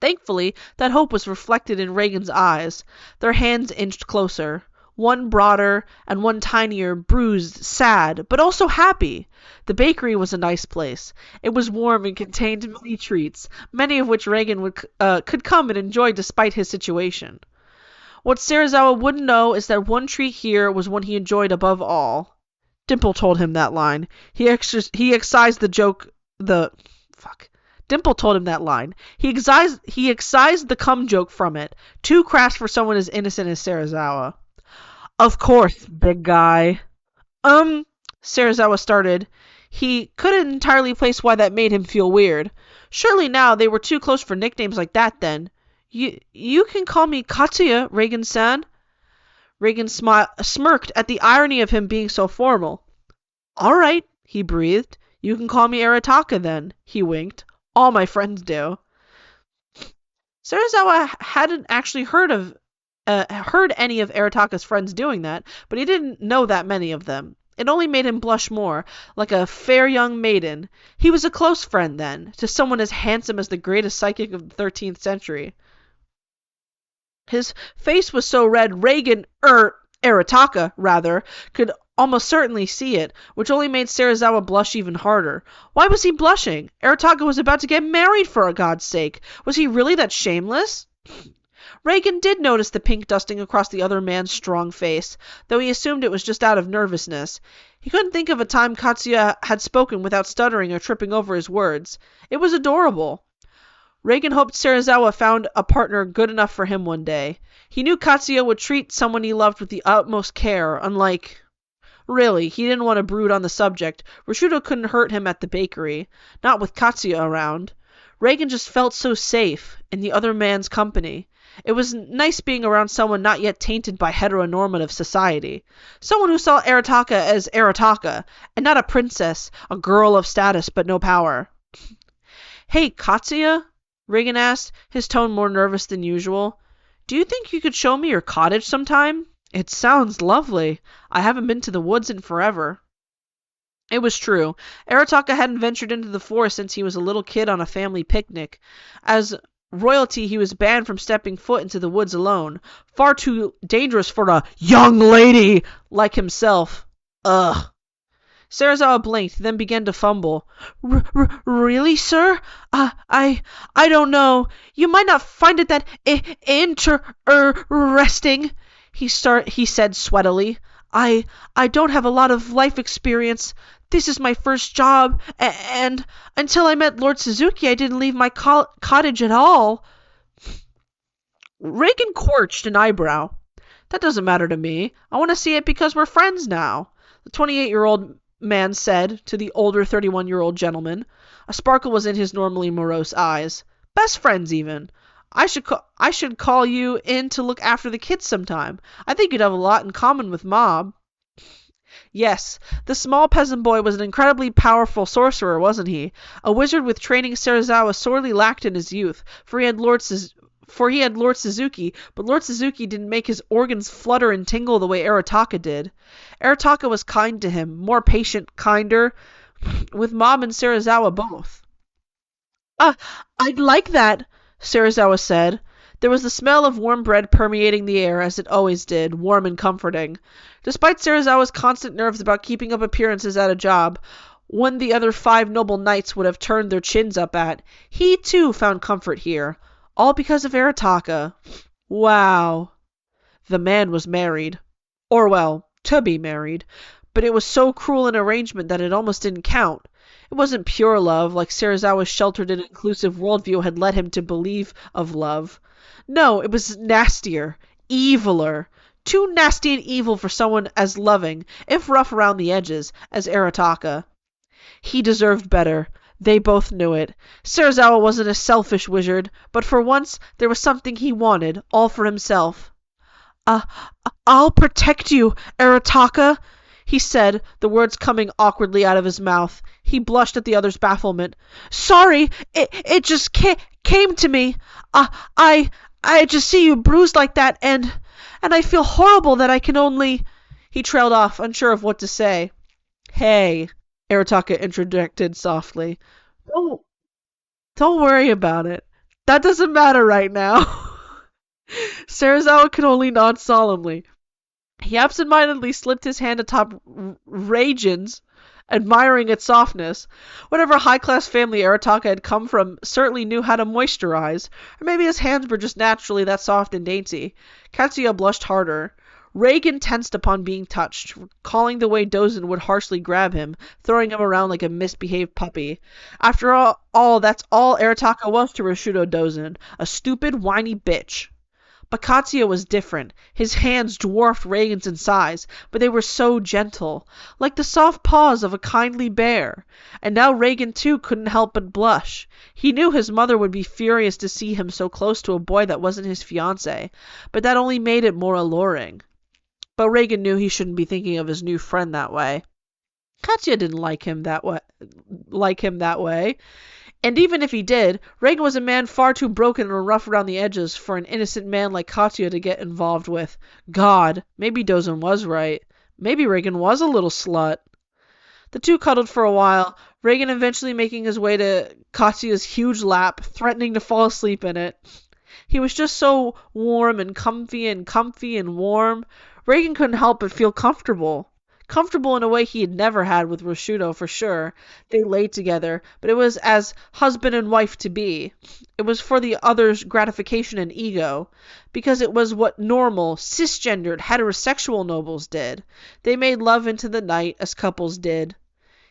Thankfully, that hope was reflected in Regan's eyes. Their hands inched closer. One broader and one tinier, bruised, sad, but also happy. The bakery was a nice place. It was warm and contained many treats, many of which Regan could come and enjoy despite his situation. What Serizawa wouldn't know is that one treat here was one he enjoyed above all. Dimple told him that line. He excised the joke. Dimple told him that line. He excised the cum joke from it. Too crass for someone as innocent as Serizawa. Of course, big guy. Serizawa started. He couldn't entirely place why that made him feel weird. Surely now they were too close for nicknames like that then. You can call me Katsuya, Regan-san. Regan smirked at the irony of him being so formal. All right, he breathed. You can call me Arataka then, he winked. All my friends do. Serizawa hadn't actually heard any of Arataka's friends doing that, but he didn't know that many of them. It only made him blush more, like a fair young maiden. He was a close friend, then, to someone as handsome as the greatest psychic of the 13th century. His face was so red Arataka, rather, could almost certainly see it, which only made Serizawa blush even harder. Why was he blushing? Arataka was about to get married, for God's sake. Was he really that shameless? Regan did notice the pink dusting across the other man's strong face, though he assumed it was just out of nervousness. He couldn't think of a time Katsuya had spoken without stuttering or tripping over his words. It was adorable. Regan hoped Serizawa found a partner good enough for him one day. He knew Katsuya would treat someone he loved with the utmost care, unlike... Really, he didn't want to brood on the subject. Rashudo couldn't hurt him at the bakery, not with Katsuya around. Regan just felt so safe in the other man's company. It was nice being around someone not yet tainted by heteronormative society. Someone who saw Arataka as Arataka, and not a princess, a girl of status but no power. Hey, Katsuya? Regan asked, his tone more nervous than usual. Do you think you could show me your cottage sometime? It sounds lovely. I haven't been to the woods in forever. It was true. Arataka hadn't ventured into the forest since he was a little kid on a family picnic. As royalty, he was banned from stepping foot into the woods alone. Far too dangerous for a young lady like himself. Ugh. Serizawa blinked, then began to fumble. Really, sir? I don't know. You might not find it that interesting, he said sweatily. I don't have a lot of life experience. This is my first job, and until I met Lord Suzuki, I didn't leave my cottage at all. Regan quirched an eyebrow. That doesn't matter to me. I want to see it because we're friends now, the 28-year-old man said to the older 31-year-old gentleman. A sparkle was in his normally morose eyes. Best friends, even. I should call you in to look after the kids sometime. I think you'd have a lot in common with Mob. Yes, the small peasant boy was an incredibly powerful sorcerer, wasn't he? A wizard with training Serizawa sorely lacked in his youth, for he had Lord Suzuki, but Lord Suzuki didn't make his organs flutter and tingle the way Arataka did. Arataka was kind to him, more patient, kinder, with Mob and Serizawa both. I'd like that, Serizawa said. There was the smell of warm bread permeating the air, as it always did, warm and comforting. Despite Serizawa's constant nerves about keeping up appearances at a job, one the other 5 noble knights would have turned their chins up at, he too found comfort here. All because of Arataka. Wow. The man was married. Or, well, to be married. But it was so cruel an arrangement that it almost didn't count. It wasn't pure love, like Serizawa's sheltered and inclusive worldview had led him to believe of love. No, it was nastier, eviler, Too nasty and evil for someone as loving, if rough around the edges, as Arataka. He deserved better. They both knew it. Serizawa wasn't a selfish wizard, but for once there was something he wanted, all for himself. I'll protect you, Arataka, he said, the words coming awkwardly out of his mouth. He blushed at the other's bafflement. Sorry, it just came to me. I just see you bruised like that, and I feel horrible that I can only... He trailed off, unsure of what to say. Hey, Arataka interjected softly. Don't worry about it. That doesn't matter right now. Serizawa could only nod solemnly. He absentmindedly slipped his hand atop Reigen's, admiring its softness. Whatever high-class family Arataka had come from certainly knew how to moisturize, or maybe his hands were just naturally that soft and dainty. Katsuya blushed harder. Reigen tensed upon being touched, recalling the way Dozen would harshly grab him, throwing him around like a misbehaved puppy. After all, that's all Arataka was to Roshudo Dozen, a stupid, whiny bitch. But Katsuya was different. His hands dwarfed Reigen's in size, but they were so gentle, like the soft paws of a kindly bear. And now Reigen, too, couldn't help but blush. He knew his mother would be furious to see him so close to a boy that wasn't his fiancé, but that only made it more alluring. But Reigen knew he shouldn't be thinking of his new friend that way. Katsuya didn't like him that way. And even if he did, Reigen was a man far too broken and rough around the edges for an innocent man like Katsuya to get involved with. God, maybe Dozen was right. Maybe Reigen was a little slut. The two cuddled for a while, Reigen eventually making his way to Katsuya's huge lap, threatening to fall asleep in it. He was just so warm and comfy and warm. Reigen couldn't help but feel comfortable. Comfortable in a way he had never had with Roshudo, for sure. They lay together, but it was as husband and wife to be. It was for the other's gratification and ego, because it was what normal, cisgendered, heterosexual nobles did. They made love into the night, as couples did.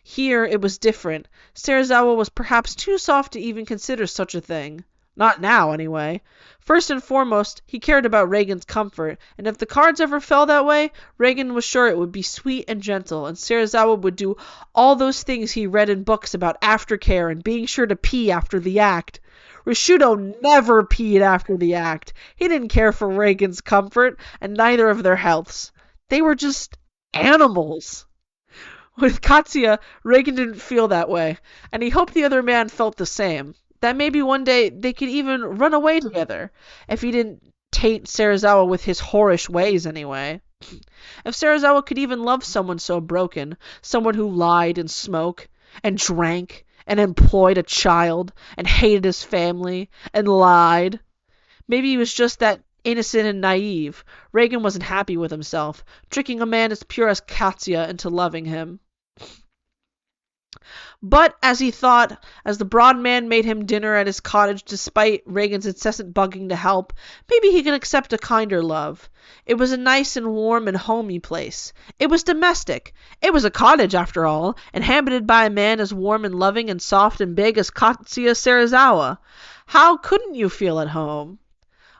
Here, it was different. Serizawa was perhaps too soft to even consider such a thing. Not now, anyway. First and foremost, he cared about Reigen's comfort, and if the cards ever fell that way, Reigen was sure it would be sweet and gentle, and Serizawa would do all those things he read in books about aftercare and being sure to pee after the act. Roshudo never peed after the act. He didn't care for Reigen's comfort, and neither of their healths. They were just animals. With Katsuya, Reigen didn't feel that way, and he hoped the other man felt the same. That maybe one day they could even run away together, if he didn't taint Serizawa with his whorish ways anyway. If Serizawa could even love someone so broken, someone who lied and smoked, and drank, and employed a child, and hated his family, and lied. Maybe he was just that innocent and naive. Reigen wasn't happy with himself, tricking a man as pure as Katsuya into loving him. But, as he thought, as the broad man made him dinner at his cottage despite Reigen's incessant bugging to help, maybe he could accept a kinder love. It was a nice and warm and homey place. It was domestic. It was a cottage, after all, inhabited by a man as warm and loving and soft and big as Katsuya Serizawa. How couldn't you feel at home?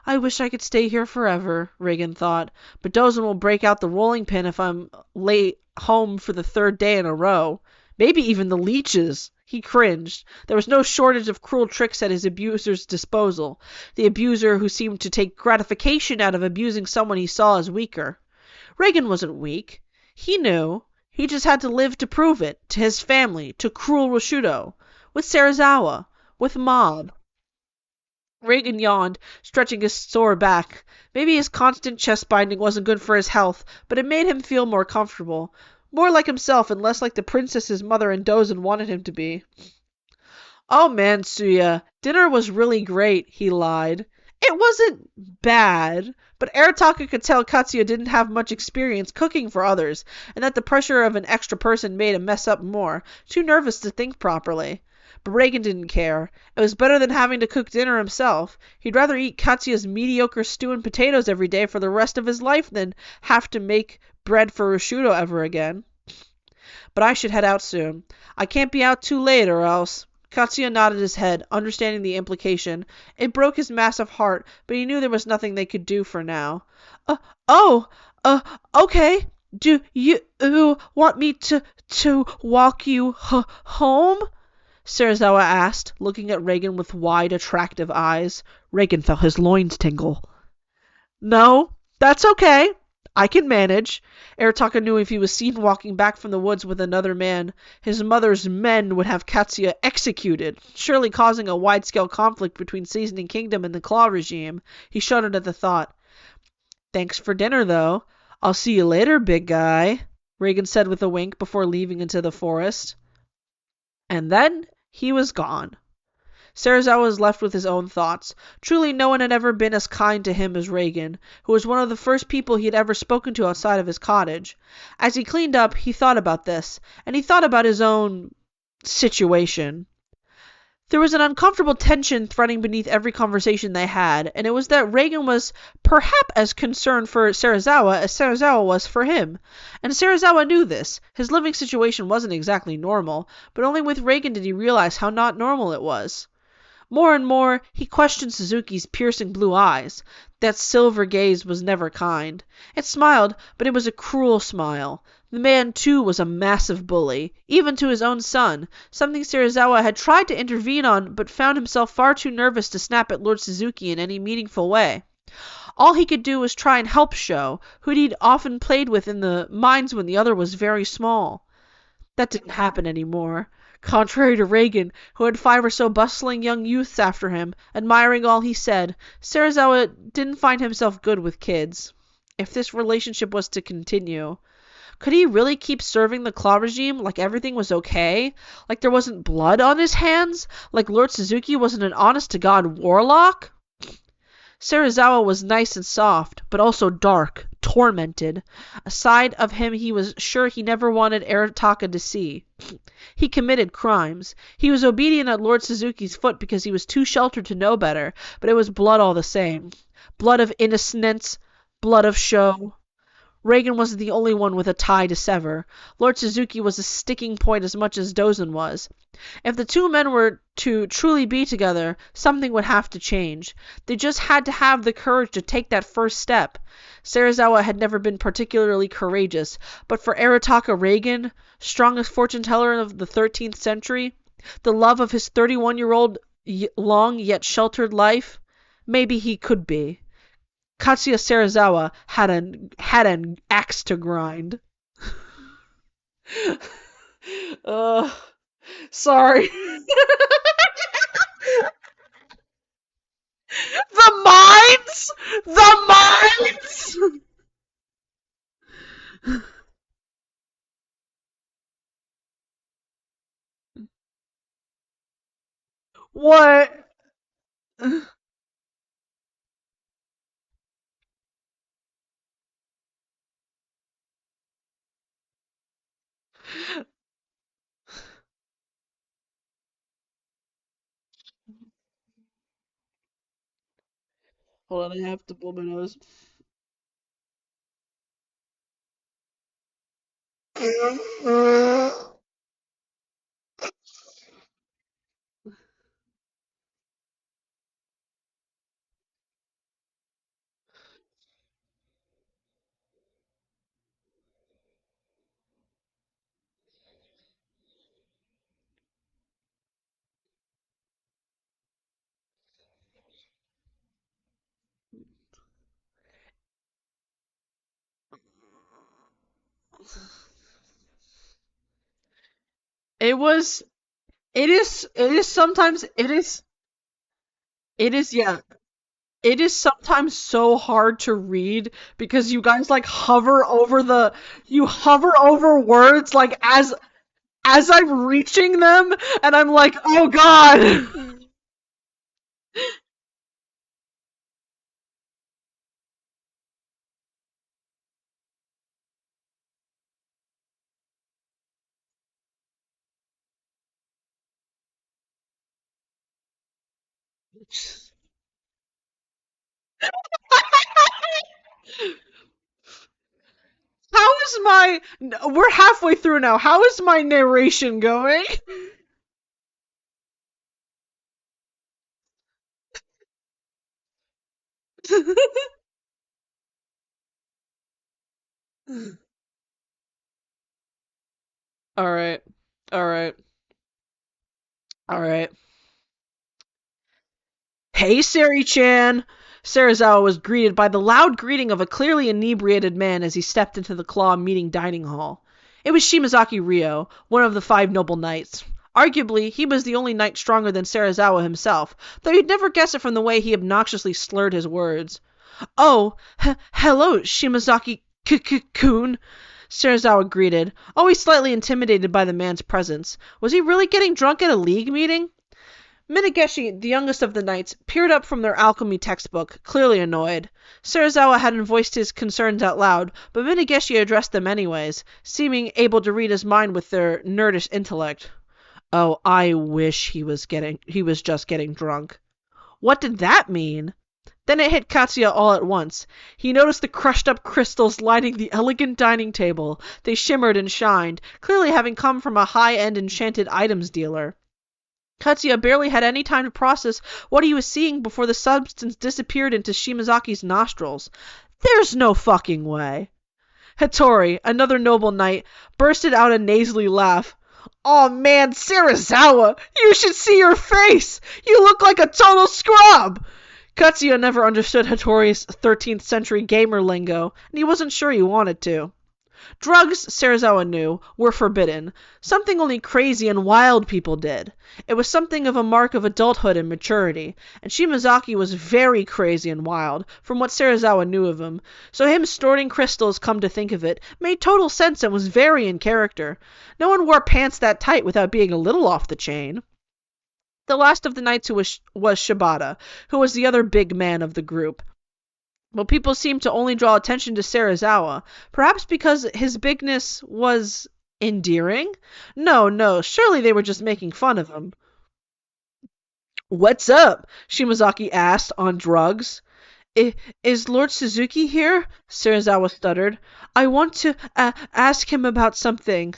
I wish I could stay here forever, Reigen thought, but Dozen will break out the rolling pin if I'm late home for the third day in a row. Maybe even the leeches. He cringed. There was no shortage of cruel tricks at his abuser's disposal. The abuser who seemed to take gratification out of abusing someone he saw as weaker. Reigen wasn't weak. He knew. He just had to live to prove it. To his family. To cruel Roshudo. With Serizawa. With Mom. Reigen yawned, stretching his sore back. Maybe his constant chest binding wasn't good for his health, but it made him feel more comfortable. More like himself and less like the princess his mother and Dozen wanted him to be. Oh man, Suya, dinner was really great, he lied. It wasn't bad, but Arataka could tell Katsuya didn't have much experience cooking for others, and that the pressure of an extra person made him mess up more, too nervous to think properly. But Reigen didn't care. It was better than having to cook dinner himself. He'd rather eat Katsuya's mediocre stew and potatoes every day for the rest of his life than have to make bread for Roshudo ever again. But I should head out soon. I can't be out too late or else... Katsuya nodded his head, understanding the implication. It broke his massive heart, but he knew there was nothing they could do for now. Uh, oh, uh, okay. Do you want me to walk you home? Serizawa asked, looking at Reagan with wide, attractive eyes. Reagan felt his loins tingle. No, that's okay. I can manage. Arataka knew if he was seen walking back from the woods with another man, his mother's men would have Katsuya executed, surely causing a wide-scale conflict between Seasoning Kingdom and the Claw regime. He shuddered at the thought. Thanks for dinner, though. I'll see you later, big guy, Reagan said with a wink before leaving into the forest. And then he was gone. Serizawa was left with his own thoughts. Truly no one had ever been as kind to him as Reagan, who was one of the first people he had ever spoken to outside of his cottage. As he cleaned up, he thought about this, and he thought about his own situation. There was an uncomfortable tension threading beneath every conversation they had, and it was that Reagan was perhaps as concerned for Serizawa as Serizawa was for him. And Serizawa knew this. His living situation wasn't exactly normal, but only with Reagan did he realize how not normal it was. More and more, he questioned Suzuki's piercing blue eyes. That silver gaze was never kind. It smiled, but it was a cruel smile. The man, too, was a massive bully, even to his own son, something Serizawa had tried to intervene on, but found himself far too nervous to snap at Lord Suzuki in any meaningful way. All he could do was try and help Sho, who he'd often played with in the mines when the other was very small. That didn't happen anymore. Contrary to Reagan, who had 5 or so bustling young youths after him, admiring all he said, Serizawa didn't find himself good with kids. If this relationship was to continue, could he really keep serving the Claw regime like everything was okay? Like there wasn't blood on his hands? Like Lord Suzuki wasn't an honest-to-God warlock? Serizawa was nice and soft, but also dark, tormented. A side of him he was sure he never wanted Arataka to see. He committed crimes. He was obedient at Lord Suzuki's foot because he was too sheltered to know better, but it was blood all the same. Blood of innocence, blood of Sho. Reagan wasn't the only one with a tie to sever. Lord Suzuki was a sticking point as much as Dozen was. If the two men were to truly be together, something would have to change. They just had to have the courage to take that first step. Serizawa had never been particularly courageous, but for Arataka Reagan, strongest fortune-teller of the 13th century, the love of his 31-year-old long yet sheltered life, maybe he could be. Katsuya Serizawa had an axe to grind. Sorry. The mines! The mines! What? Hold on, I have to blow my nose. It was. It is sometimes. It is. Yeah. It is sometimes so hard to read because you guys like you hover over words like as I'm reaching them and I'm like, oh god. How is my we're halfway through now. How is my narration going? All right. All right. All right. Hey, Sari-chan! Serizawa was greeted by the loud greeting of a clearly inebriated man as he stepped into the Claw meeting dining hall. It was Shimazaki Ryo, one of the 5 noble knights. Arguably, he was the only knight stronger than Serizawa himself, though you'd never guess it from the way he obnoxiously slurred his words. Oh, hello, Shimazaki-kun, Serizawa greeted, always slightly intimidated by the man's presence. Was he really getting drunk at a league meeting? Minageshi, the youngest of the knights, peered up from their alchemy textbook, clearly annoyed. Serizawa hadn't voiced his concerns out loud, but Minageshi addressed them anyways, seeming able to read his mind with their nerdish intellect. Oh, I wish he was just getting drunk. What did that mean? Then it hit Katsuya all at once. He noticed the crushed-up crystals lining the elegant dining table. They shimmered and shined, clearly having come from a high-end enchanted items dealer. Katsuya barely had any time to process what he was seeing before the substance disappeared into Shimazaki's nostrils. There's no fucking way. Hattori, another noble knight, bursted out a nasally laugh. "Aw man, Serizawa! You should see your face! You look like a total scrub!" Katsuya never understood Hattori's 13th century gamer lingo, and he wasn't sure he wanted to. Drugs, Serizawa knew, were forbidden. Something only crazy and wild people did. It was something of a mark of adulthood and maturity, and Shimazaki was very crazy and wild, from what Serizawa knew of him, so him snorting crystals, come to think of it, made total sense and was very in character. No one wore pants that tight without being a little off the chain. The last of the knights was Shibata, who was the other big man of the group. But people seemed to only draw attention to Serizawa, perhaps because his bigness was endearing? No, surely they were just making fun of him. "What's up?" Shimazaki asked, on drugs. Is Lord Suzuki here?" Serizawa stuttered. "I want to ask him about something."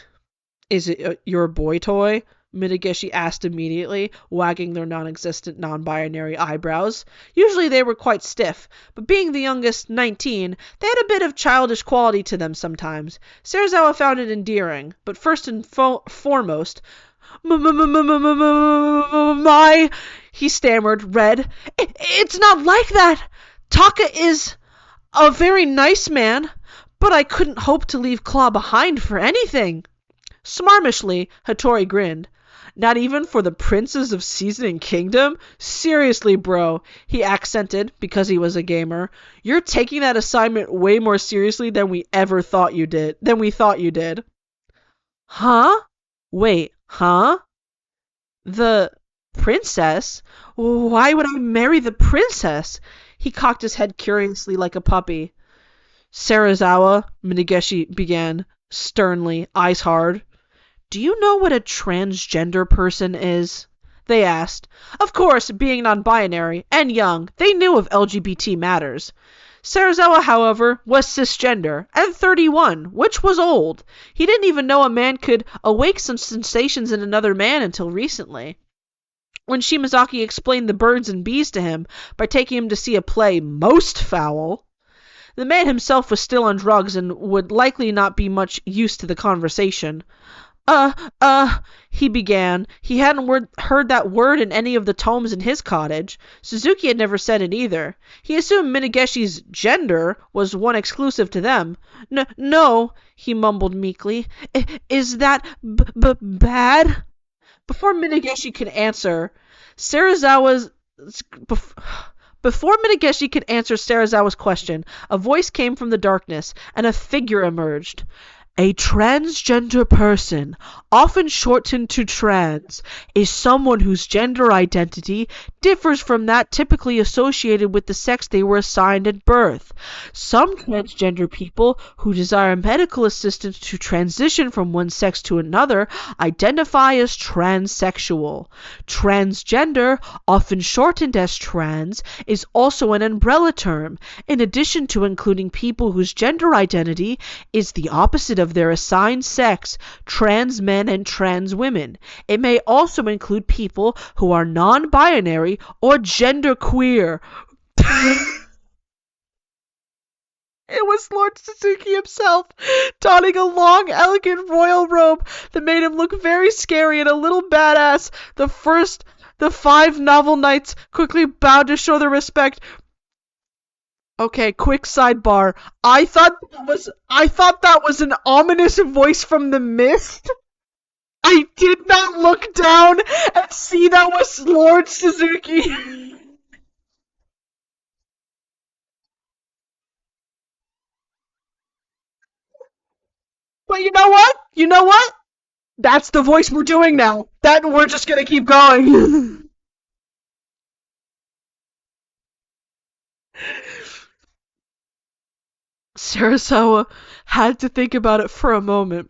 "Is it your boy toy?" Minageshi asked immediately, wagging their non-existent non-binary eyebrows. Usually they were quite stiff, but being the youngest, 19, they had a bit of childish quality to them sometimes. Serizawa found it endearing, but first and foremost, my, he stammered, red. It's not like that. Taka is a very nice man, but I couldn't hope to leave Claw behind for anything." Smarmishly, Hattori grinned. "Not even for the princes of Seasoning Kingdom? Seriously, bro," he accented, because he was a gamer. "You're taking that assignment way more seriously than we thought you did. Huh? Wait, huh? The princess? Why would I marry the princess?" He cocked his head curiously like a puppy. "Serizawa," Minageshi began, sternly, eyes hard. "Do you know what a transgender person is?" they asked. Of course, being non-binary and young, they knew of LGBT matters. Serizawa, however, was cisgender, and 31, which was old. He didn't even know a man could awake some sensations in another man until recently. When Shimazaki explained the birds and bees to him by taking him to see a play most foul, the man himself was still on drugs and would likely not be much use to the conversation. He began. He hadn't heard that word in any of the tomes in his cottage. Suzuki had never said it either. He assumed Minageshi's gender was one exclusive to them. No, he mumbled meekly. Is that bad? Before Minageshi could answer, Serizawa's question, a voice came from the darkness, and a figure emerged. "A transgender person, often shortened to trans, is someone whose gender identity differs from that typically associated with the sex they were assigned at birth. Some transgender people who desire medical assistance to transition from one sex to another identify as transsexual. Transgender, often shortened as trans, is also an umbrella term, in addition to including people whose gender identity is the opposite of their assigned sex, trans men and trans women. It may also include people who are non-binary or genderqueer." It was Lord Suzuki himself, donning a long, elegant royal robe that made him look very scary and a little badass. The 5 novel knights quickly bowed to show their respect. Okay, quick sidebar. I thought that was an ominous voice from the mist. I did not look down and see that was Lord Suzuki. But you know what? You know what? That's the voice we're doing now. That we're just gonna keep going. Sarasawa had to think about it for a moment.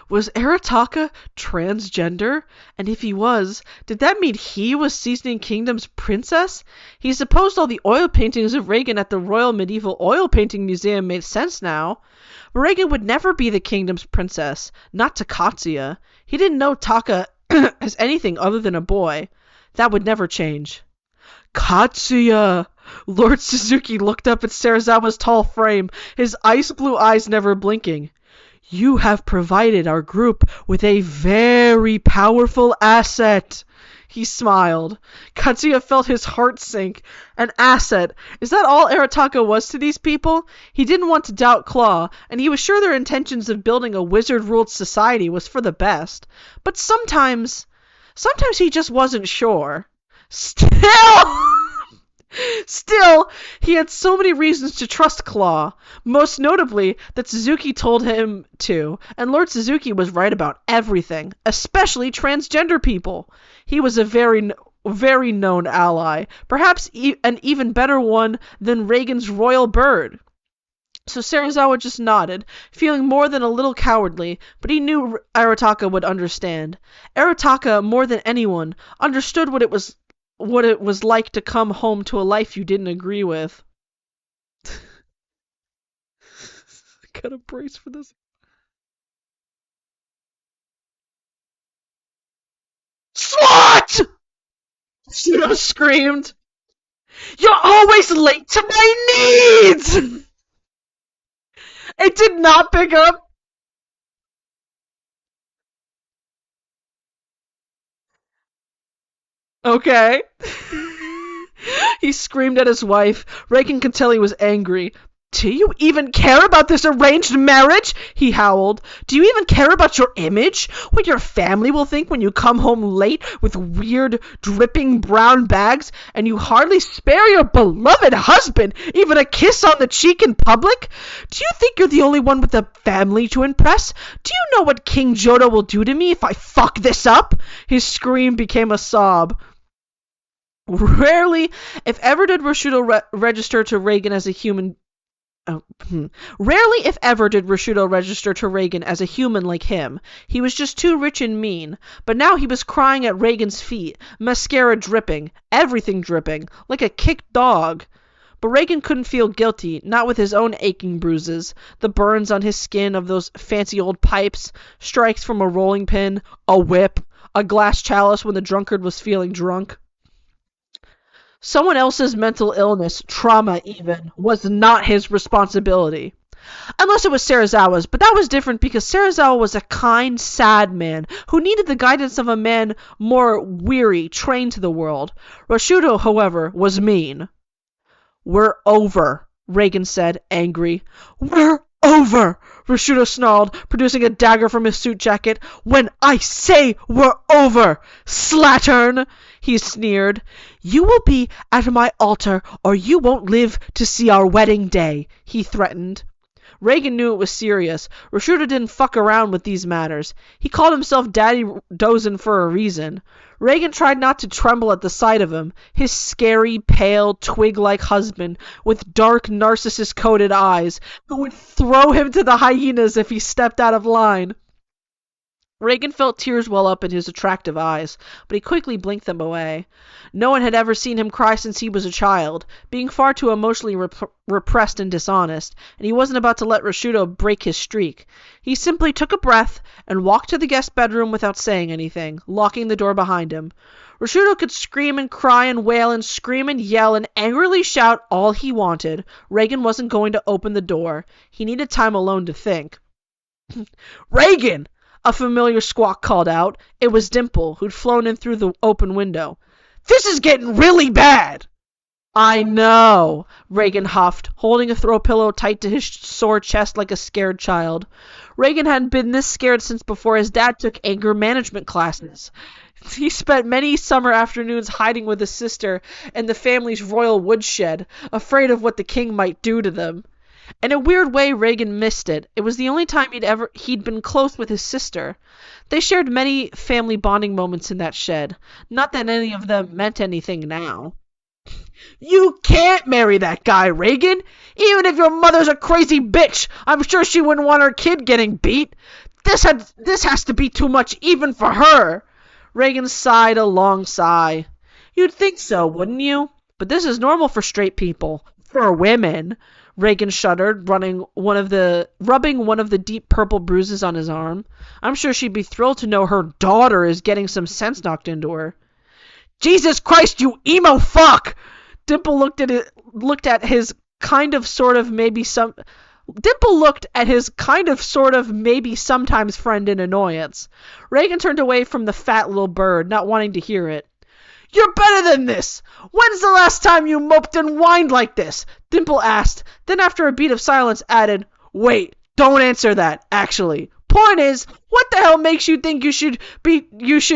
Was Arataka transgender? And if he was, did that mean he was Seasoning Kingdom's princess? He supposed all the oil paintings of Reagan at the Royal Medieval Oil Painting Museum made sense now. But Reagan would never be the kingdom's princess, not to Katsuya. He didn't know Taka as anything other than a boy. That would never change. Katsuya! Lord Suzuki looked up at Sarazawa's tall frame, his ice blue eyes never blinking. You have provided our group with a very powerful asset. He smiled. Katsuya felt his heart sink. An asset. Is that all Arataka was to these people? He didn't want to doubt Claw, and he was sure their intentions of building a wizard-ruled society was for the best. But sometimes he just wasn't sure. Still, he had so many reasons to trust Claw, most notably that Suzuki told him to, and Lord Suzuki was right about everything, especially transgender people. He was a very known ally, perhaps an even better one than Reagan's royal bird. So Sarazawa just nodded, feeling more than a little cowardly, but he knew Arataka would understand. Arataka, more than anyone, understood what it was like to come home to a life you didn't agree with. Gotta brace for this. Slut! Pseudo screamed. You're always late to my needs! It did not pick up. Okay. He screamed at his wife. Reagan could tell he was angry. Do you even care about this arranged marriage? He howled. Do you even care about your image? What your family will think when you come home late with weird, dripping brown bags and you hardly spare your beloved husband even a kiss on the cheek in public? Do you think you're the only one with a family to impress? Do you know what King Jodo will do to me if I fuck this up? His scream became a sob. Rarely, if ever, did Roshudo register to Reagan as a human. Rarely, if ever, did Roshudo register to Reagan as a human like him. He was just too rich and mean. But now he was crying at Reagan's feet, mascara dripping, everything dripping, like a kicked dog. But Reagan couldn't feel guilty, not with his own aching bruises, the burns on his skin of those fancy old pipes, strikes from a rolling pin, a whip, a glass chalice when the drunkard was feeling drunk. Someone else's mental illness, trauma even, was not his responsibility. Unless it was Sarazawa's, but that was different because Sarazawa was a kind, sad man who needed the guidance of a man more weary, trained to the world. Roshudo, however, was mean. We're over, Reagan said, angry. We're over, Roshudo snarled, producing a dagger from his suit jacket. When I say we're over, slattern, he sneered. You will be at my altar, or you won't live to see our wedding day, he threatened. Reagan knew it was serious. Roshudo didn't fuck around with these matters. He called himself Daddy Dozen for a reason. Reagan tried not to tremble at the sight of him, his scary, pale, twig-like husband, with dark, narcissus-coated eyes, who would throw him to the hyenas if he stepped out of line. Reagan felt tears well up in his attractive eyes, but he quickly blinked them away. No one had ever seen him cry since he was a child, being far too emotionally repressed and dishonest, and he wasn't about to let Rosciutto break his streak. He simply took a breath and walked to the guest bedroom without saying anything, locking the door behind him. Rosciutto could scream and cry and wail and scream and yell and angrily shout all he wanted. Reagan wasn't going to open the door. He needed time alone to think. "Reagan!" a familiar squawk called out. It was Dimple, who'd flown in through the open window. "This is getting really bad!" "I know," Reagan huffed, holding a throw pillow tight to his sore chest like a scared child. Reagan hadn't been this scared since before his dad took anger management classes. He spent many summer afternoons hiding with his sister in the family's royal woodshed, afraid of what the king might do to them. In a weird way, Reagan missed it. It was the only time he'd been close with his sister. They shared many family bonding moments in that shed. Not that any of them meant anything now. "You can't marry that guy, Reagan! Even if your mother's a crazy bitch, I'm sure she wouldn't want her kid getting beat. This has to be too much even for her." Reagan sighed a long sigh. "You'd think so, wouldn't you? But this is normal for straight people. For women." Reagan shuddered, rubbing one of the deep purple bruises on his arm. "I'm sure she'd be thrilled to know her daughter is getting some sense knocked into her." "Jesus Christ, you emo fuck!" Dimple looked at his kind of sort of maybe sometimes friend in annoyance. Reagan turned away from the fat little bird, not wanting to hear it. "You're better than this! When's the last time you moped and whined like this?" Dimple asked, then after a beat of silence added, "Wait, don't answer that, actually. Point is, what the hell makes you think you should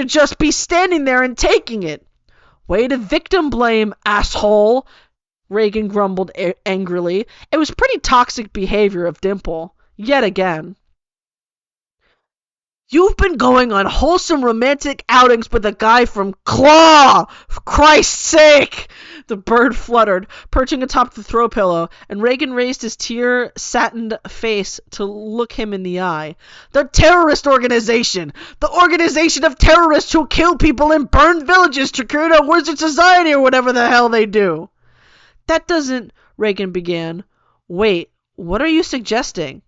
just be standing there and taking it?" "Way to victim blame, asshole," Reagan grumbled angrily. It was pretty toxic behavior of Dimple. Yet again. "You've been going on wholesome romantic outings with a guy from Claw! For Christ's sake!" The bird fluttered, perching atop the throw pillow, and Reagan raised his tear-satined face to look him in the eye. "The terrorist organization! The organization of terrorists who kill people and burn villages to create a wizard society or whatever the hell they do!" "That doesn't—" Reagan began. "Wait, what are you suggesting?"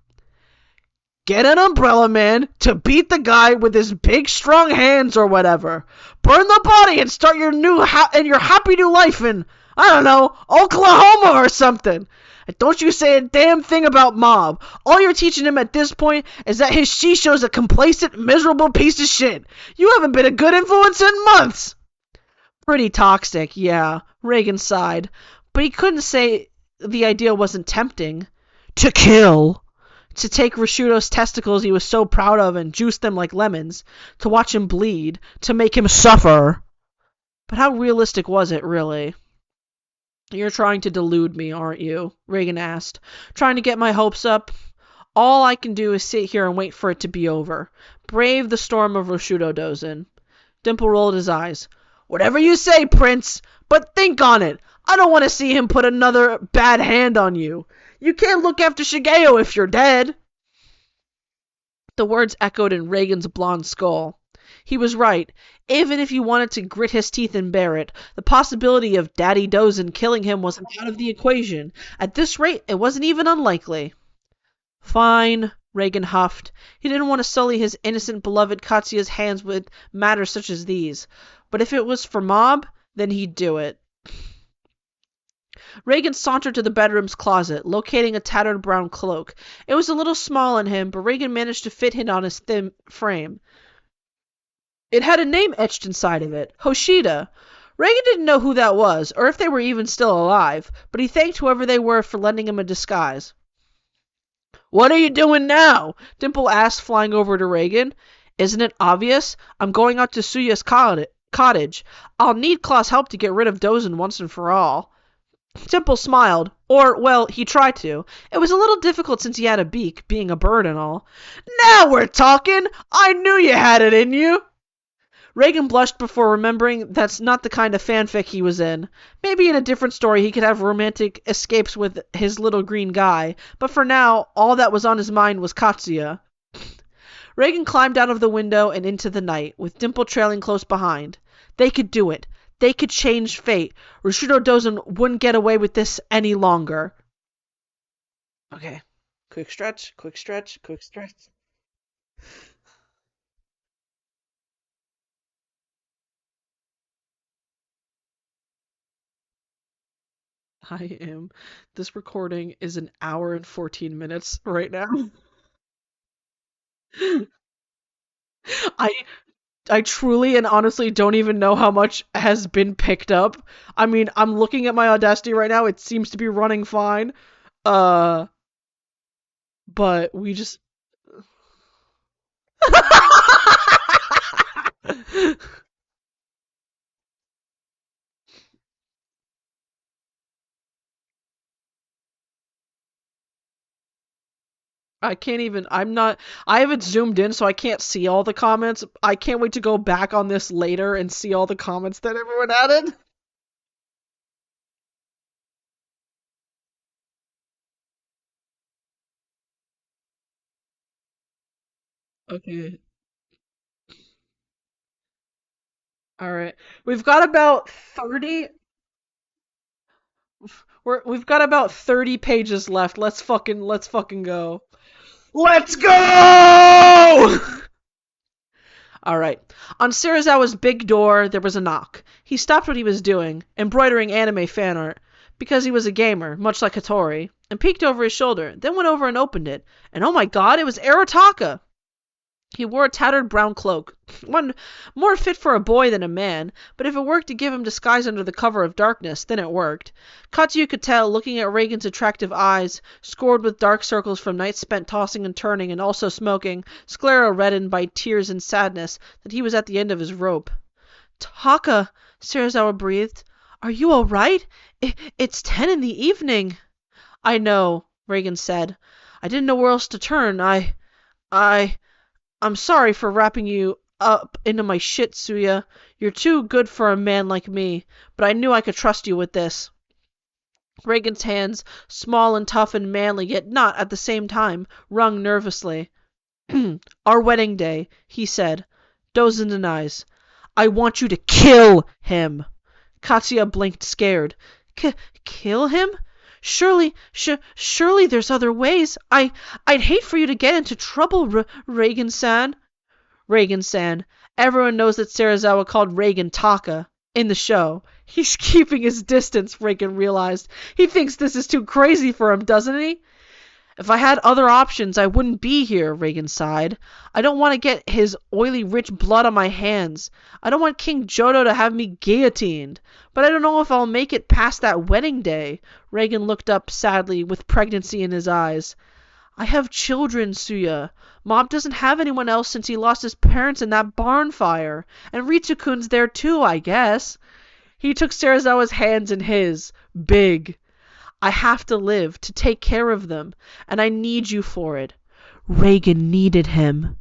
"Get an umbrella man to beat the guy with his big strong hands or whatever. Burn the body and start your your happy new life in, I don't know, Oklahoma or something. And don't you say a damn thing about Mob. All you're teaching him at this point is that his shisho's a complacent, miserable piece of shit. You haven't been a good influence in months." "Pretty toxic, yeah," Reagan sighed. But he couldn't say the idea wasn't tempting. To kill. To take Rosciutto's testicles he was so proud of and juice them like lemons. To watch him bleed. To make him suffer. But how realistic was it, really? "You're trying to delude me, aren't you?" Reagan asked. "Trying to get my hopes up? All I can do is sit here and wait for it to be over. Brave the storm of Rosciutto dozin." Dimple rolled his eyes. "Whatever you say, Prince. But think on it. I don't want to see him put another bad hand on you. You can't look after Shigeo if you're dead." The words echoed in Reagan's blonde skull. He was right. Even if he wanted to grit his teeth and bear it, the possibility of Daddy Dozin killing him wasn't out of the equation. At this rate, it wasn't even unlikely. "Fine," Reagan huffed. He didn't want to sully his innocent beloved Katsuya's hands with matters such as these. But if it was for Mob, then he'd do it. Reagan sauntered to the bedroom's closet, locating a tattered brown cloak. It was a little small on him, but Reagan managed to fit it on his thin frame. It had a name etched inside of it, Hoshida. Reagan didn't know who that was, or if they were even still alive, but he thanked whoever they were for lending him a disguise. "What are you doing now?" Dimple asked, flying over to Reagan. "Isn't it obvious? I'm going out to Suya's cottage. I'll need Claw's help to get rid of Dozin once and for all." Dimple smiled. Or, well, he tried to. It was a little difficult since he had a beak, being a bird and all. "Now we're talking! I knew you had it in you!" Reagan blushed before remembering that's not the kind of fanfic he was in. Maybe in a different story he could have romantic escapes with his little green guy, but for now, all that was on his mind was Katsuya. Reagan climbed out of the window and into the night, with Dimple trailing close behind. They could do it. They could change fate. Rashido Dozan wouldn't get away with this any longer. Okay. Quick stretch, quick stretch, quick stretch. I am. This recording is an hour and 14 minutes right now. I I truly and honestly don't even know how much has been picked up. I mean, I'm looking at my Audacity right now. It seems to be running fine. Uh, but we just I can't even I haven't zoomed in so I can't see all the comments. I can't wait to go back on this later and see all the comments that everyone added. Okay. All right. We've got about 30 we've got about 30 pages left. Let's fucking go. Let's go! All right. On Serizawa's big door, there was a knock. He stopped what he was doing, embroidering anime fan art, because he was a gamer, much like Hattori, and peeked over his shoulder, then went over and opened it. And oh my god, it was Arataka! He wore a tattered brown cloak, one more fit for a boy than a man, but if it worked to give him disguise under the cover of darkness, then it worked. Katsuya could tell, looking at Reagan's attractive eyes, scored with dark circles from nights spent tossing and turning and also smoking, sclera reddened by tears and sadness, that he was at the end of his rope. Taka, Serizawa breathed. Are you all right? It's 10 in the evening. I know, Reagan said. I didn't know where else to turn. I'm sorry for wrapping you up into my shit, Suya. You're too good for a man like me, but I knew I could trust you with this. Reagan's hands, small and tough and manly, yet not at the same time, wrung nervously. Our wedding day, he said. Dozens and eyes. I want you to kill him. Katsuya blinked, scared. Kill him? Surely there's other ways. I'd hate for you to get into trouble, Reagan-san. Reagan-san. Everyone knows that Serizawa called Reagan Taka in the show. He's keeping his distance, Reagan realized. He thinks this is too crazy for him, doesn't he? If I had other options, I wouldn't be here, Reagan sighed. I don't want to get his oily, rich blood on my hands. I don't want King Jodo to have me guillotined. But I don't know if I'll make it past that wedding day. Reagan looked up sadly, with pregnancy in his eyes. I have children, Suya. Mob doesn't have anyone else since he lost his parents in that barn fire. And Ritsukun's there too, I guess. He took Serizawa's hands in his. Big. I have to live, to take care of them, and I need you for it. Reagan needed him.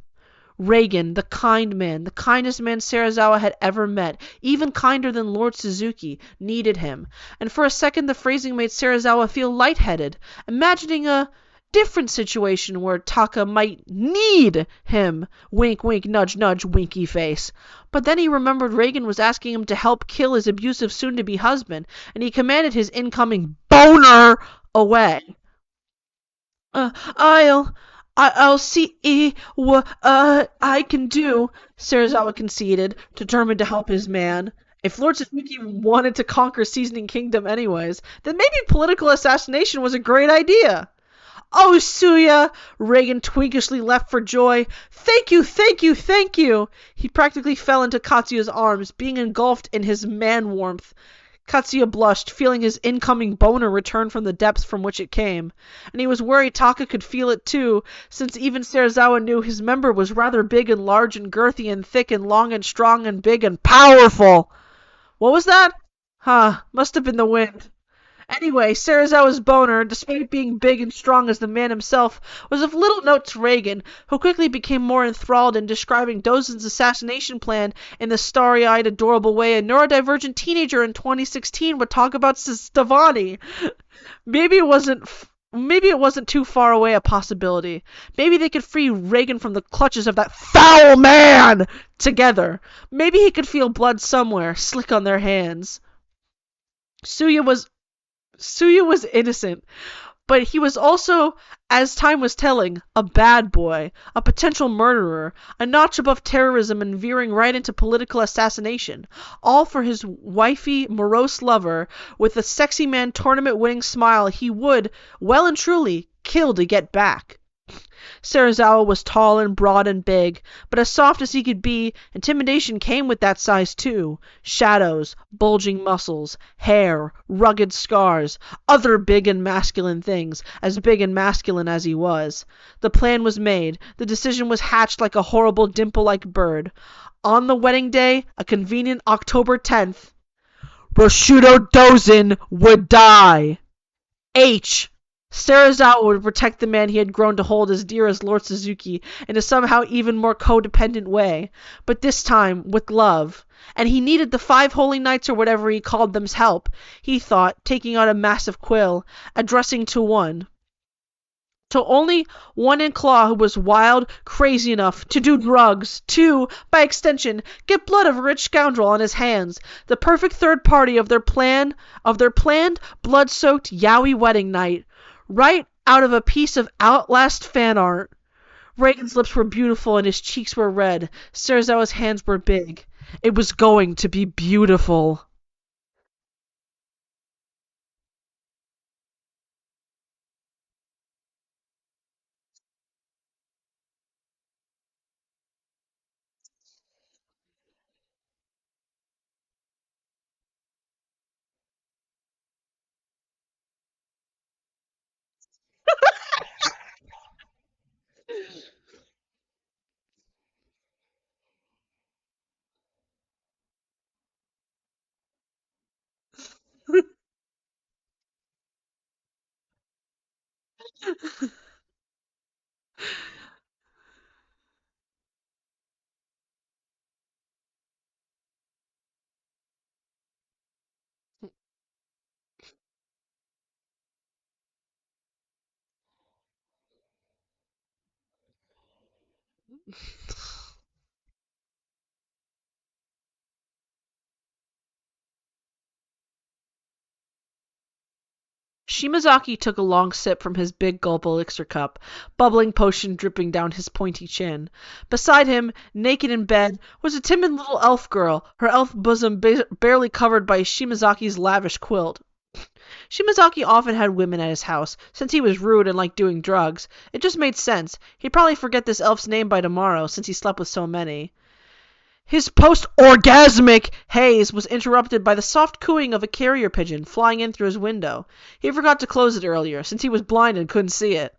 Reagan, the kind man, the kindest man Serizawa had ever met, even kinder than Lord Suzuki, needed him. And for a second the phrasing made Serizawa feel lightheaded, imagining a different situation where Taka might need him. Wink, wink, nudge, nudge, winky face. But then he remembered Reagan was asking him to help kill his abusive soon-to-be husband, and he commanded his incoming boner away. I'll see what I can do, Serizawa conceded, determined to help his man. If Lord Suzuki wanted to conquer Seasoning Kingdom anyways, then maybe political assassination was a great idea. Oh, Suya! Reagan twinkishly leapt for joy. Thank you, thank you, thank you! He practically fell into Katsuya's arms, being engulfed in his man-warmth. Katsuya blushed, feeling his incoming boner return from the depths from which it came. And he was worried Taka could feel it too, since even Serizawa knew his member was rather big and large and girthy and thick and long and strong and big and powerful. What was that? Huh, must have been the wind. Anyway, Serizawa's boner, despite being big and strong as the man himself, was of little note to Reagan, who quickly became more enthralled in describing Dozan's assassination plan in the starry-eyed, adorable way a neurodivergent teenager in 2016 would talk about Stavani. Maybe it wasn't Maybe it wasn't too far away a possibility. Maybe they could free Reagan from the clutches of that foul man together. Maybe he could feel blood somewhere, slick on their hands. Suya was innocent, but he was also, as time was telling, a bad boy, a potential murderer, a notch above terrorism and veering right into political assassination, all for his wifey, morose lover with a sexy man tournament-winning smile he would, well and truly, kill to get back. Serizawa was tall and broad and big, but as soft as he could be, intimidation came with that size too. Shadows, bulging muscles, hair, rugged scars, other big and masculine things, as big and masculine as he was. The plan was made, the decision was hatched like a horrible dimple-like bird. On the wedding day, a convenient October 10th, Roshudo Dozin would die. H. Serizawa would protect the man he had grown to hold as dear as Lord Suzuki in a somehow even more codependent way, but this time with love. And he needed the 5 holy knights or whatever he called them's help, he thought, taking out a massive quill, addressing to only one in Claw who was wild, crazy enough to do drugs, to, by extension, get blood of a rich scoundrel on his hands, the perfect third party of their planned, blood-soaked yaoi wedding night. Right out of a piece of Outlast fan art. Reagan's lips were beautiful and his cheeks were red. Serizawa's hands were big. It was going to be beautiful. Shimazaki took a long sip from his big gulp elixir cup, bubbling potion dripping down his pointy chin. Beside him, naked in bed, was a timid little elf girl, her elf bosom barely covered by Shimazaki's lavish quilt. Shimazaki often had women at his house, since he was rude and liked doing drugs. It just made sense. He'd probably forget this elf's name by tomorrow, since he slept with so many. His post-orgasmic haze was interrupted by the soft cooing of a carrier pigeon flying in through his window. He forgot to close it earlier, since he was blind and couldn't see it.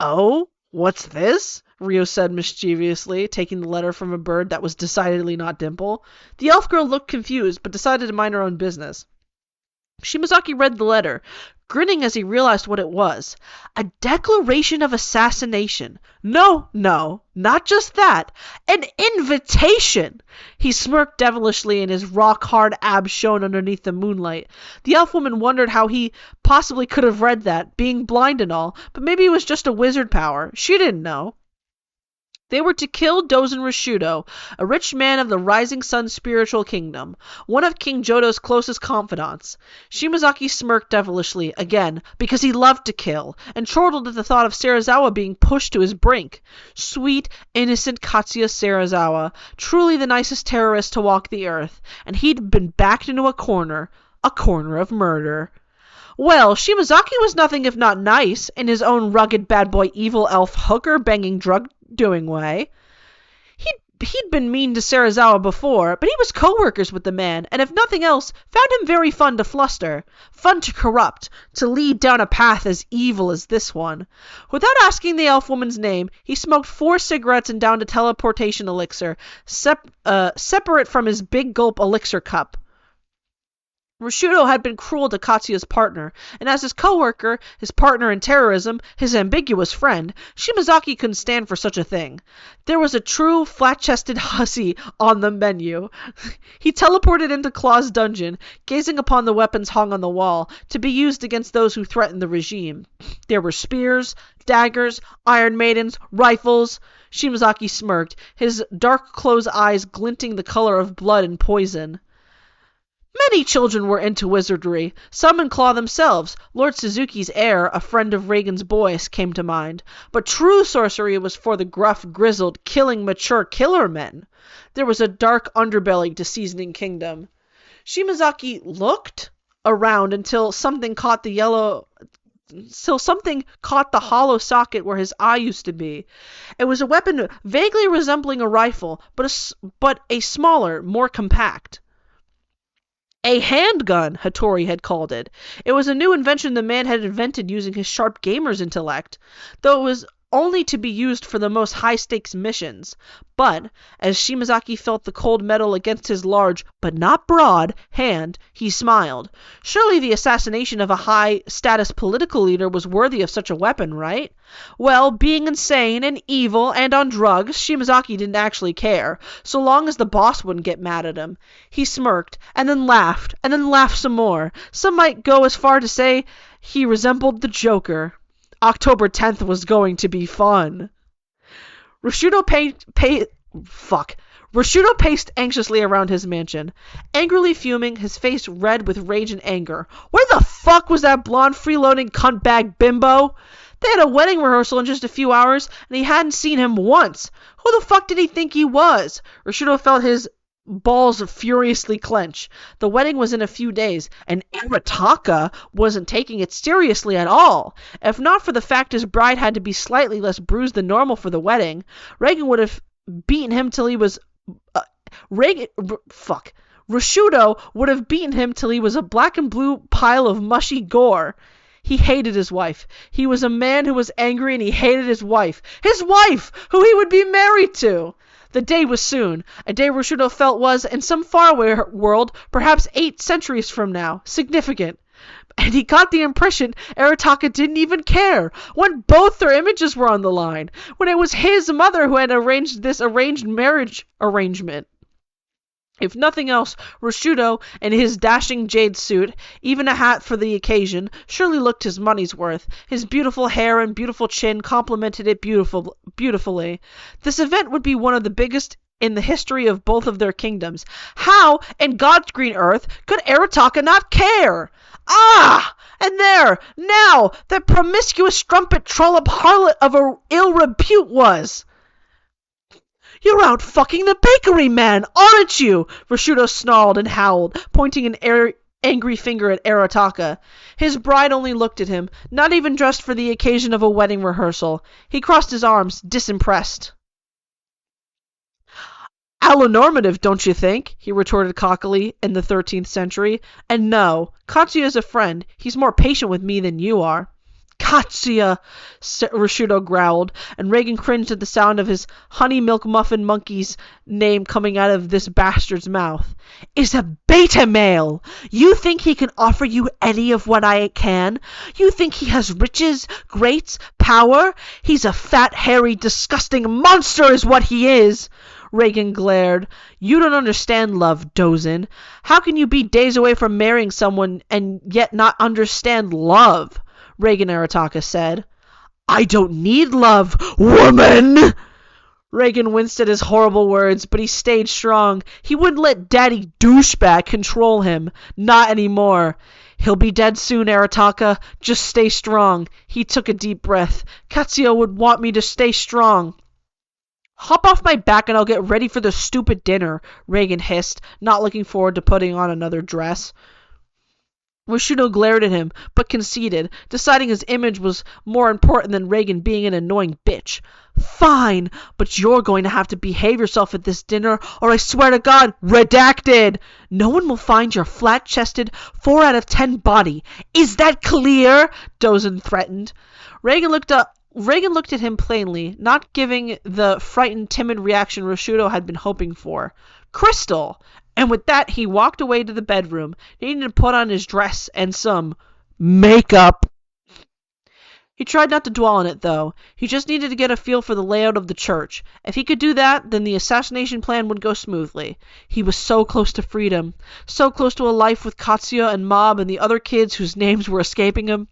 "Oh? What's this?" Rio said mischievously, taking the letter from a bird that was decidedly not Dimple. The elf girl looked confused, but decided to mind her own business. Shimazaki read the letter, grinning as he realized what it was. A declaration of assassination. No, not just that. An invitation! He smirked devilishly and his rock-hard abs shone underneath the moonlight. The elf woman wondered how he possibly could have read that, being blind and all, but maybe it was just a wizard power. She didn't know. They were to kill Dozen Rishudo, a rich man of the Rising Sun spiritual kingdom, one of King Jodo's closest confidants. Shimazaki smirked devilishly, again, because he loved to kill, and chortled at the thought of Serizawa being pushed to his brink. Sweet, innocent Katsuya Serizawa, truly the nicest terrorist to walk the earth, and he'd been backed into a corner of murder. Well, Shimazaki was nothing if not nice, in his own rugged bad boy evil elf hooker-banging drug-doing way. He'd been mean to Serizawa before, but he was co-workers with the man, and if nothing else, found him very fun to fluster, fun to corrupt, to lead down a path as evil as this one. Without asking the elf woman's name, he smoked 4 cigarettes and downed a teleportation elixir, separate from his big gulp elixir cup. Rushido had been cruel to Katsuya's partner, and as his co-worker, his partner in terrorism, his ambiguous friend, Shimazaki couldn't stand for such a thing. There was a true flat-chested hussy on the menu. He teleported into Claw's dungeon, gazing upon the weapons hung on the wall, to be used against those who threatened the regime. There were spears, daggers, iron maidens, rifles. Shimazaki smirked, his dark-closed eyes glinting the color of blood and poison. Many children were into wizardry, some in Claw themselves. Lord Suzuki's heir, a friend of Reagan's boys, came to mind. But true sorcery was for the gruff, grizzled, killing mature killer men. There was a dark underbelly to Seasoning Kingdom. Shimazaki looked around until something caught the hollow socket where his eye used to be. It was a weapon vaguely resembling a rifle, but a smaller, more compact. A handgun, Hattori had called it. It was a new invention the man had invented using his sharp gamer's intellect, though it was only to be used for the most high-stakes missions. But, as Shimazaki felt the cold metal against his large, but not broad, hand, he smiled. Surely the assassination of a high-status political leader was worthy of such a weapon, right? Well, being insane and evil and on drugs, Shimazaki didn't actually care, so long as the boss wouldn't get mad at him. He smirked, and then laughed some more. Some might go as far to say he resembled the Joker. October 10th was going to be fun. Rushido paced anxiously around his mansion, angrily fuming, his face red with rage and anger. Where the fuck was that blonde freeloading cuntbag bimbo? They had a wedding rehearsal in just a few hours, and he hadn't seen him once. Who the fuck did he think he was? Rushido felt his balls furiously clench. The wedding was in a few days, and Arataka wasn't taking it seriously at all. If not for the fact his bride had to be slightly less bruised than normal for the wedding, Reagan would have beaten him till he was... Rushido would have beaten him till he was a black and blue pile of mushy gore. He hated his wife. He was a man who was angry, and he hated his wife. His wife, who he would be married to! The day was soon. A day Rushido felt was, in some faraway world, perhaps 8 centuries from now, significant. And he got the impression Arataka didn't even care, when both their images were on the line, when it was his mother who had arranged this arranged marriage arrangement. If nothing else, Rushido, in his dashing jade suit, even a hat for the occasion, surely looked his money's worth. His beautiful hair and beautiful chin complemented it beautifully. This event would be one of the biggest in the history of both of their kingdoms. How, in God's green earth, could Arataka not care? Ah! And there, now, that promiscuous strumpet trollop harlot of ill repute was... You're out fucking the bakery man, aren't you? Rushido snarled and howled, pointing an angry finger at Arataka. His bride only looked at him, not even dressed for the occasion of a wedding rehearsal. He crossed his arms, disimpressed. Allonormative, don't you think? He retorted cockily, in the 13th century. And no, Katsuya's a friend. He's more patient with me than you are. Katsuya, Rushido growled, and Reagan cringed at the sound of his honey milk muffin monkey's name coming out of this bastard's mouth. Is a beta male. You think he can offer you any of what I can? You think he has riches, greats, power? He's a fat, hairy, disgusting monster is what he is. Reagan glared. You don't understand love, Dozin. How can you be days away from marrying someone and yet not understand love? Reagan Arataka said. I don't need love, woman! Reagan winced at his horrible words, but he stayed strong. He wouldn't let Daddy Douchebag control him. Not anymore. He'll be dead soon, Arataka. Just stay strong. He took a deep breath. Katsuya would want me to stay strong. Hop off my back and I'll get ready for the stupid dinner, Reagan hissed, not looking forward to putting on another dress. Rushido glared at him, but conceded, deciding his image was more important than Reagan being an annoying bitch. Fine, but you're going to have to behave yourself at this dinner, or I swear to God, redacted! No one will find your flat-chested 4 out of 10 body. Is that clear? Dozin threatened. Reagan looked at him plainly, not giving the frightened, timid reaction Rushido had been hoping for. Crystal! And with that, he walked away to the bedroom, needing to put on his dress and some makeup. He tried not to dwell on it, though. He just needed to get a feel for the layout of the church. If he could do that, then the assassination plan would go smoothly. He was so close to freedom, so close to a life with Katsuya and Mob and the other kids whose names were escaping him.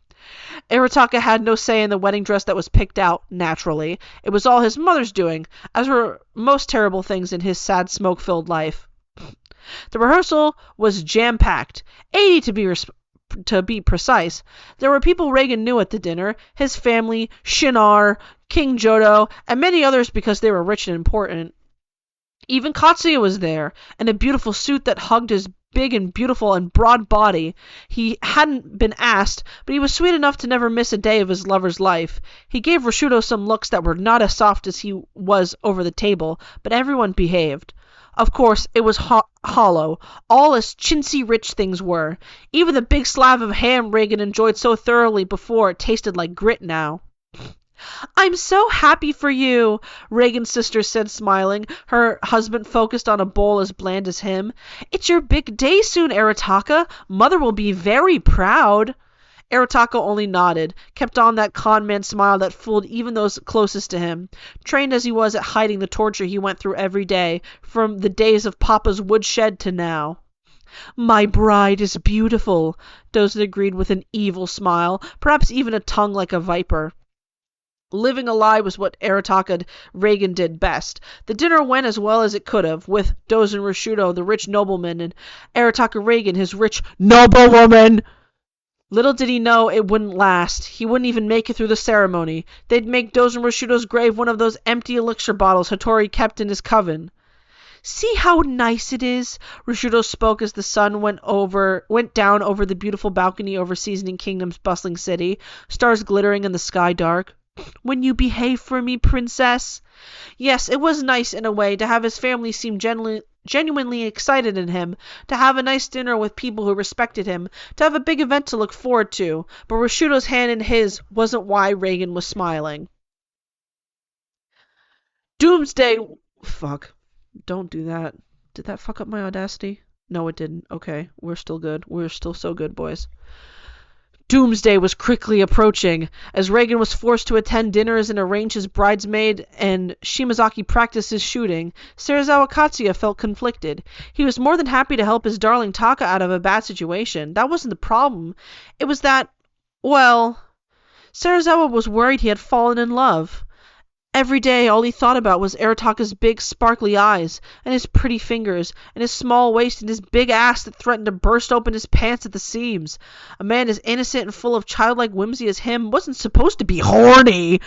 Arataka had no say in the wedding dress that was picked out, naturally. It was all his mother's doing, as were most terrible things in his sad, smoke-filled life. The rehearsal was jam-packed, 80 to be precise. There were people Reagan knew at the dinner, his family, Shinar, King Jodo, and many others because they were rich and important. Even Katsuya was there, in a beautiful suit that hugged his big and beautiful and broad body. He hadn't been asked, but he was sweet enough to never miss a day of his lover's life. He gave Roshudo some looks that were not as soft as he was over the table, but everyone behaved. Of course, it was hollow, all as chintzy rich things were. Even the big slab of ham Reagan enjoyed so thoroughly before tasted like grit now. "I'm so happy for you," Reagan's sister said, smiling. Her husband focused on a bowl as bland as him. "It's your big day soon, Arataka. Mother will be very proud." Arataka only nodded, kept on that con man smile that fooled even those closest to him, trained as he was at hiding the torture he went through every day, from the days of Papa's woodshed to now. "My bride is beautiful," Dozen agreed with an evil smile, perhaps even a tongue like a viper. Living a lie was what Arataka Reagan did best. The dinner went as well as it could have, with Dozen Roshudo, the rich nobleman, and Arataka Reagan, his rich noblewoman. Little did he know it wouldn't last. He wouldn't even make it through the ceremony. They'd make Dozen Roshudo's grave one of those empty elixir bottles Hattori kept in his coven. "See how nice it is," Roshudo spoke as the sun went down over the beautiful balcony over Seasoning Kingdom's bustling city, stars glittering and the sky dark. "When you behave for me, princess." Yes, it was nice in a way to have his family seem genuinely excited in him, to have a nice dinner with people who respected him, to have a big event to look forward to, but Roshudo's hand in his wasn't why Reagan was smiling. Doomsday... Fuck. Don't do that. Did that fuck up my Audacity? No, it didn't. Okay, we're still good. We're still so good, boys. Doomsday was quickly approaching. As Reagan was forced to attend dinners and arrange his bridesmaid and Shimazaki practice his shooting, Serizawa Katsuya felt conflicted. He was more than happy to help his darling Taka out of a bad situation. That wasn't the problem. It was that, well, Serizawa was worried he had fallen in love. Every day, all he thought about was Arataka's big, sparkly eyes, and his pretty fingers, and his small waist, and his big ass that threatened to burst open his pants at the seams. A man as innocent and full of childlike whimsy as him wasn't supposed to be horny,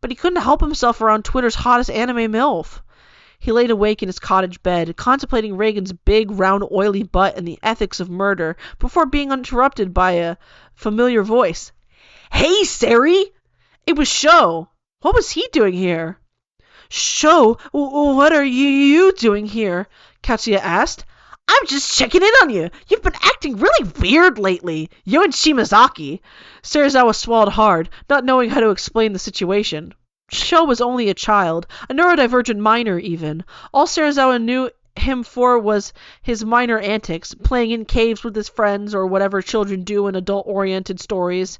but he couldn't help himself around Twitter's hottest anime MILF. He laid awake in his cottage bed, contemplating Reagan's big, round, oily butt and the ethics of murder, before being interrupted by a familiar voice. "Hey, Sari!" It was Sho. What was he doing here? "Sho, what are you doing here?" Katsuya asked. "I'm just checking in on you. You've been acting really weird lately. You and Shimazaki." Serizawa swallowed hard, not knowing how to explain the situation. Sho was only a child, a neurodivergent minor even. All Serizawa knew him for was his minor antics, playing in caves with his friends or whatever children do in adult-oriented stories.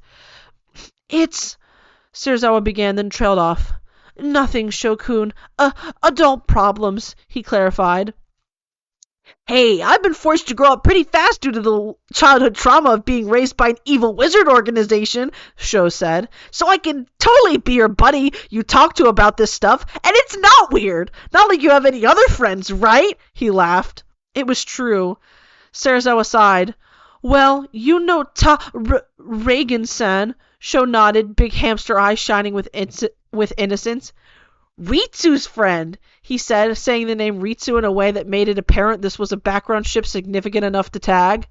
"It's..." Serizawa began, then trailed off. "Nothing, Shokun. Adult problems," he clarified. "Hey, I've been forced to grow up pretty fast due to the childhood trauma of being raised by an evil wizard organization," Sho said. "So I can totally be your buddy you talk to about this stuff, and it's not weird. Not like you have any other friends, right?" He laughed. It was true. Serizawa sighed. "Well, you know Reagan-san." Sho nodded, big hamster eyes shining with innocence. "Ritsu's friend," he said, saying the name Ritsu in a way that made it apparent this was a background ship significant enough to tag.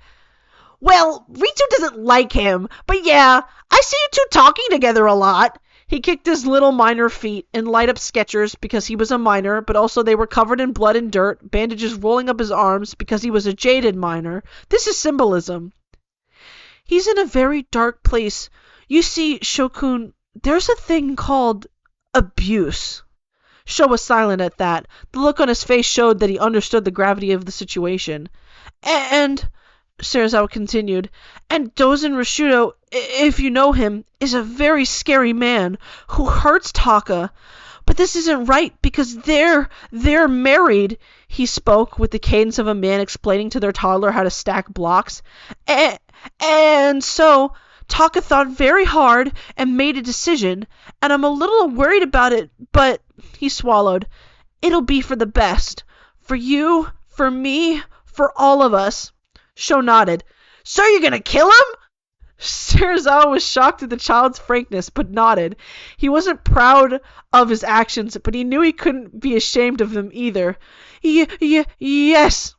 "Well, Ritsu doesn't like him, but yeah, I see you two talking together a lot." He kicked his little minor feet in light-up Skechers because he was a minor, but also they were covered in blood and dirt, bandages rolling up his arms because he was a jaded minor. This is symbolism. "He's in a very dark place. You see, Shokun, there's a thing called abuse." Sho was silent at that. The look on his face showed that he understood the gravity of the situation. And, Serizawa continued, and Dozen Rashudo, if you know him, is a very scary man who hurts Taka. But this isn't right because they're married. He spoke with the cadence of a man explaining to their toddler how to stack blocks. And so Taka thought very hard and made a decision, and I'm a little worried about it, but he swallowed. It'll be for the best. For you, for me, for all of us. Sho nodded. So you're gonna kill him? Serizawa was shocked at the child's frankness, but nodded. He wasn't proud of his actions, but he knew he couldn't be ashamed of them either. Yes.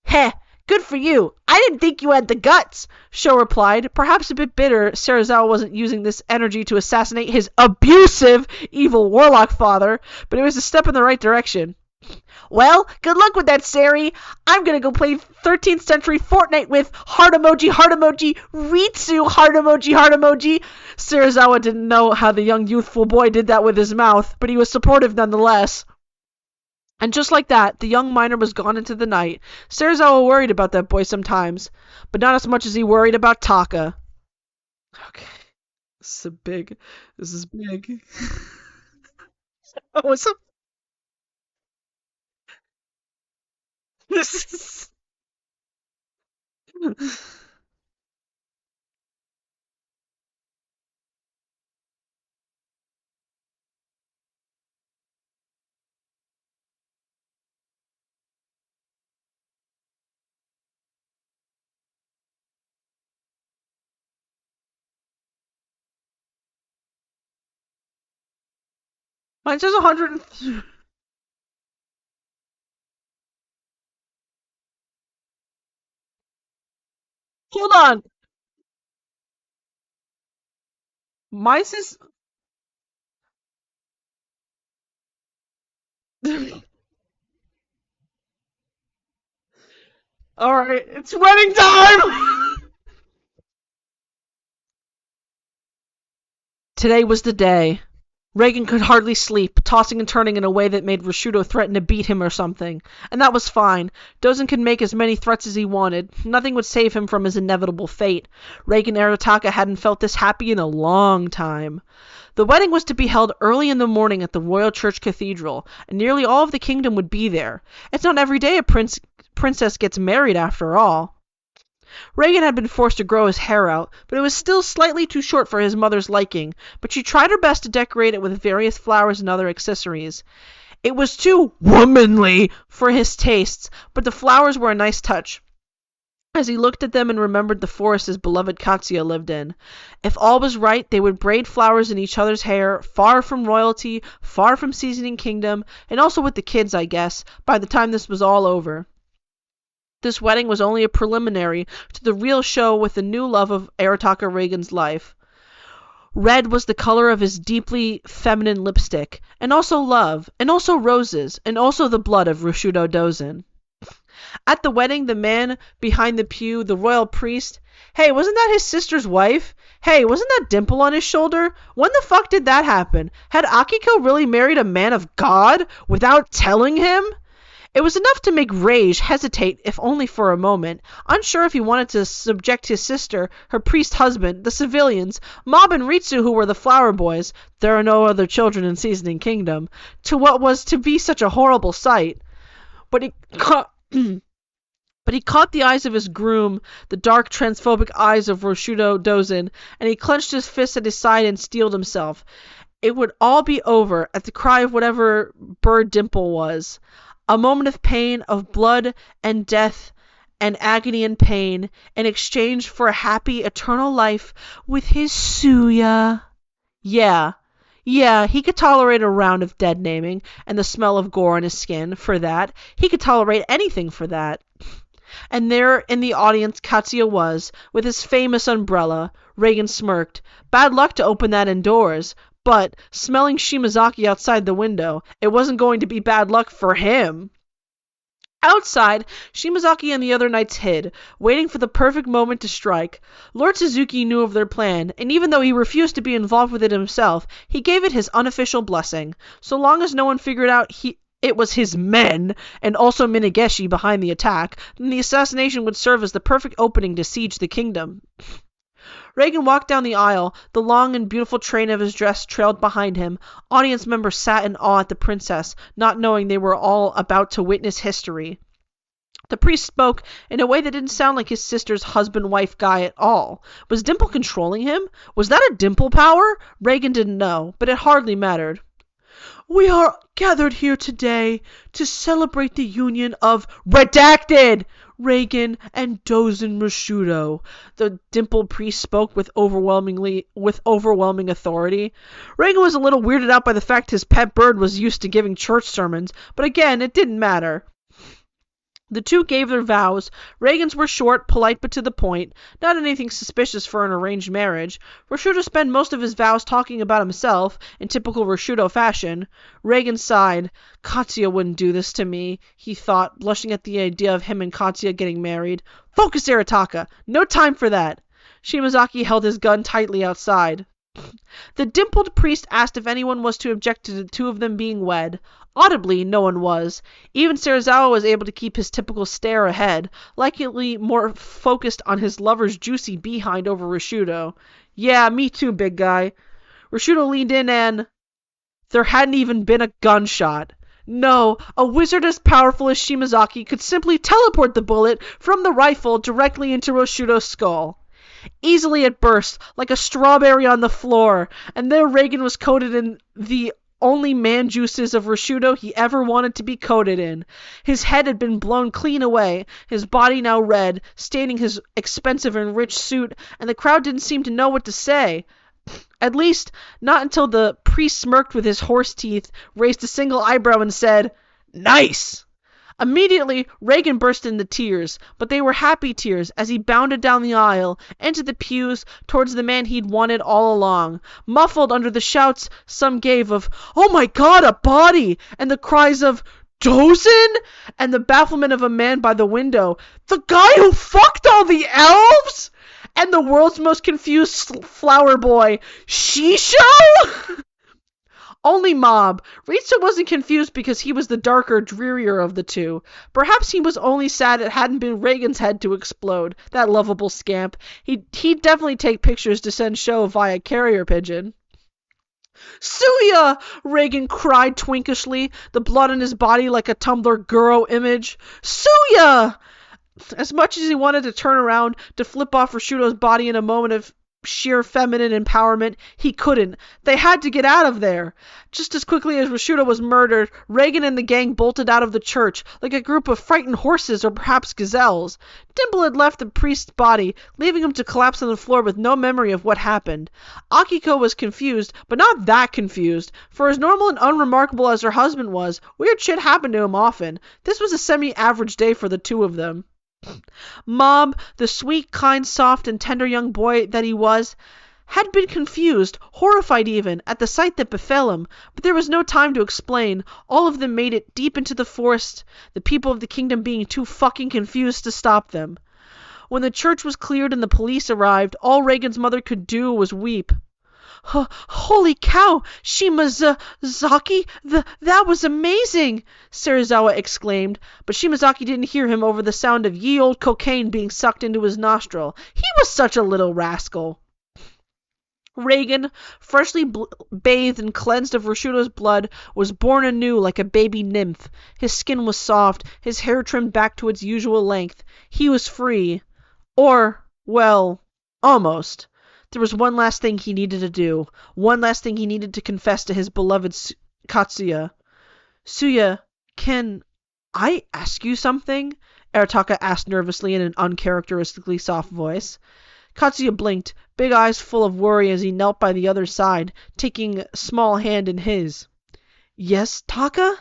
Heh, good for you. I didn't think you had the guts, Sho replied. Perhaps a bit bitter, Serizawa wasn't using this energy to assassinate his abusive, evil warlock father, but it was a step in the right direction. Well, good luck with that, Sari. I'm gonna go play 13th century Fortnite with heart emoji, Ritsu, heart emoji. Serizawa didn't know how the young youthful boy did that with his mouth, but he was supportive nonetheless. And just like that, the young miner was gone into the night. Serizawa worried about that boy sometimes, but not as much as he worried about Taka. Okay. This is big. Oh, this is... Mine says 100. Hold on. Mine says... Alright, it's wedding time! Today was the day. Reagan could hardly sleep, tossing and turning in a way that made Rashudo threaten to beat him or something. And that was fine. Dozen could make as many threats as he wanted. Nothing would save him from his inevitable fate. Reagan Arataka hadn't felt this happy in a long time. The wedding was to be held early in the morning at the Royal Church Cathedral, and nearly all of the kingdom would be there. It's not every day a princess gets married, after all. Reagan had been forced to grow his hair out, but it was still slightly too short for his mother's liking, but she tried her best to decorate it with various flowers and other accessories. It was too womanly for his tastes, but the flowers were a nice touch, as he looked at them and remembered the forest his beloved Katsuya lived in. If all was right, they would braid flowers in each other's hair, far from royalty, far from Seasoning Kingdom, and also with the kids, I guess, by the time this was all over. This wedding was only a preliminary to the real show with the new love of Arataka Reagan's life. Red was the color of his deeply feminine lipstick, and also love, and also roses, and also the blood of Rushudo Dozen. At the wedding, the man behind the pew, the royal priest, hey, wasn't that his sister's wife? Hey, wasn't that dimple on his shoulder? When the fuck did that happen? Had Akiko really married a man of God without telling him? It was enough to make Rage hesitate, if only for a moment, unsure if he wanted to subject his sister, her priest husband, the civilians, Mob and Ritsu, who were the flower boys, there are no other children in Seasoning Kingdom, to what was to be such a horrible sight. But he caught the eyes of his groom, the dark, transphobic eyes of Rushudo Dozen, and he clenched his fist at his side and steeled himself. It would all be over at the cry of whatever bird Dimple was. A moment of pain, of blood and death and agony and pain, in exchange for a happy, eternal life with his Suya. Yeah, he could tolerate a round of dead naming and the smell of gore on his skin for that. He could tolerate anything for that. And there in the audience Katsuya was, with his famous umbrella. Reagan smirked. Bad luck to open that indoors. But, smelling Shimazaki outside the window, it wasn't going to be bad luck for him. Outside, Shimazaki and the other knights hid, waiting for the perfect moment to strike. Lord Suzuki knew of their plan, and even though he refused to be involved with it himself, he gave it his unofficial blessing. So long as no one figured out it was his men, and also Minageshi behind the attack, then the assassination would serve as the perfect opening to siege the kingdom. Reagan walked down the aisle. The long and beautiful train of his dress trailed behind him. Audience members sat in awe at the princess, not knowing they were all about to witness history. The priest spoke in a way that didn't sound like his sister's husband-wife guy at all. Was Dimple controlling him? Was that a dimple power? Reagan didn't know, but it hardly mattered. We are gathered here today to celebrate the union of redacted Reagan and Dozen Rashudo. The dimpled priest spoke with overwhelming authority. Reagan was a little weirded out by the fact his pet bird was used to giving church sermons, but again, it didn't matter. The two gave their vows. Reagan's were short, polite, but to the point. Not anything suspicious for an arranged marriage. Rashudo spent most of his vows talking about himself, in typical Rashudo fashion. Reagan sighed. Katsuya wouldn't do this to me, he thought, blushing at the idea of him and Katsuya getting married. Focus, Arataka! No time for that! Shimazaki held his gun tightly outside. The dimpled priest asked if anyone was to object to the two of them being wed. Audibly, no one was. Even Serizawa was able to keep his typical stare ahead, likely more focused on his lover's juicy behind over Rashudo. Yeah, me too, big guy. Rashudo leaned in and... there hadn't even been a gunshot. No, a wizard as powerful as Shimazaki could simply teleport the bullet from the rifle directly into Rashudo's skull. Easily it burst, like a strawberry on the floor, and there Reagan was coated in the only man juices of Rashudo he ever wanted to be coated in. His head had been blown clean away, his body now red, staining his expensive and rich suit, and the crowd didn't seem to know what to say. At least, not until the priest smirked with his horse teeth, raised a single eyebrow, and said, "Nice!" Immediately, Reagan burst into tears, but they were happy tears as he bounded down the aisle, into the pews, towards the man he'd wanted all along. Muffled under the shouts some gave of, "Oh my God, a body!" and the cries of, "Dozen?" and the bafflement of a man by the window, "The guy who fucked all the elves?" and the world's most confused flower boy, "Shisho?" Only Mob. Ritsu wasn't confused because he was the darker, drearier of the two. Perhaps he was only sad it hadn't been Reagan's head to explode. That lovable scamp. He'd definitely take pictures to send show via carrier pigeon. "Suya!" Reagan cried twinkishly, the blood on his body like a Tumblr Guro image. "Suya!" As much as he wanted to turn around to flip off Rashudo's body in a moment of sheer feminine empowerment, he couldn't. They had to get out of there. Just as quickly as Rashudo was murdered, Reagan and the gang bolted out of the church, like a group of frightened horses or perhaps gazelles. Dimple had left the priest's body, leaving him to collapse on the floor with no memory of what happened. Akiko was confused, but not that confused, for as normal and unremarkable as her husband was, weird shit happened to him often. This was a semi-average day for the two of them. Mob, the sweet, kind, soft, and tender young boy that he was, had been confused, horrified even, at the sight that befell him, but there was no time to explain. All of them made it deep into the forest, the people of the kingdom being too fucking confused to stop them. When the church was cleared and the police arrived, all Reagan's mother could do was weep. "Holy cow, Shimazaki, that was amazing!" Serizawa exclaimed, but Shimazaki didn't hear him over the sound of ye old cocaine being sucked into his nostril. He was such a little rascal. Reagan, freshly bathed and cleansed of Rashudo's blood, was born anew like a baby nymph. His skin was soft, his hair trimmed back to its usual length. He was free. Or, well, almost. There was one last thing he needed to do. One last thing he needed to confess to his beloved Katsuya. "Suya, can I ask you something?" Arataka asked nervously in an uncharacteristically soft voice. Katsuya blinked, big eyes full of worry as he knelt by the other side, taking a small hand in his. "Yes, Taka?"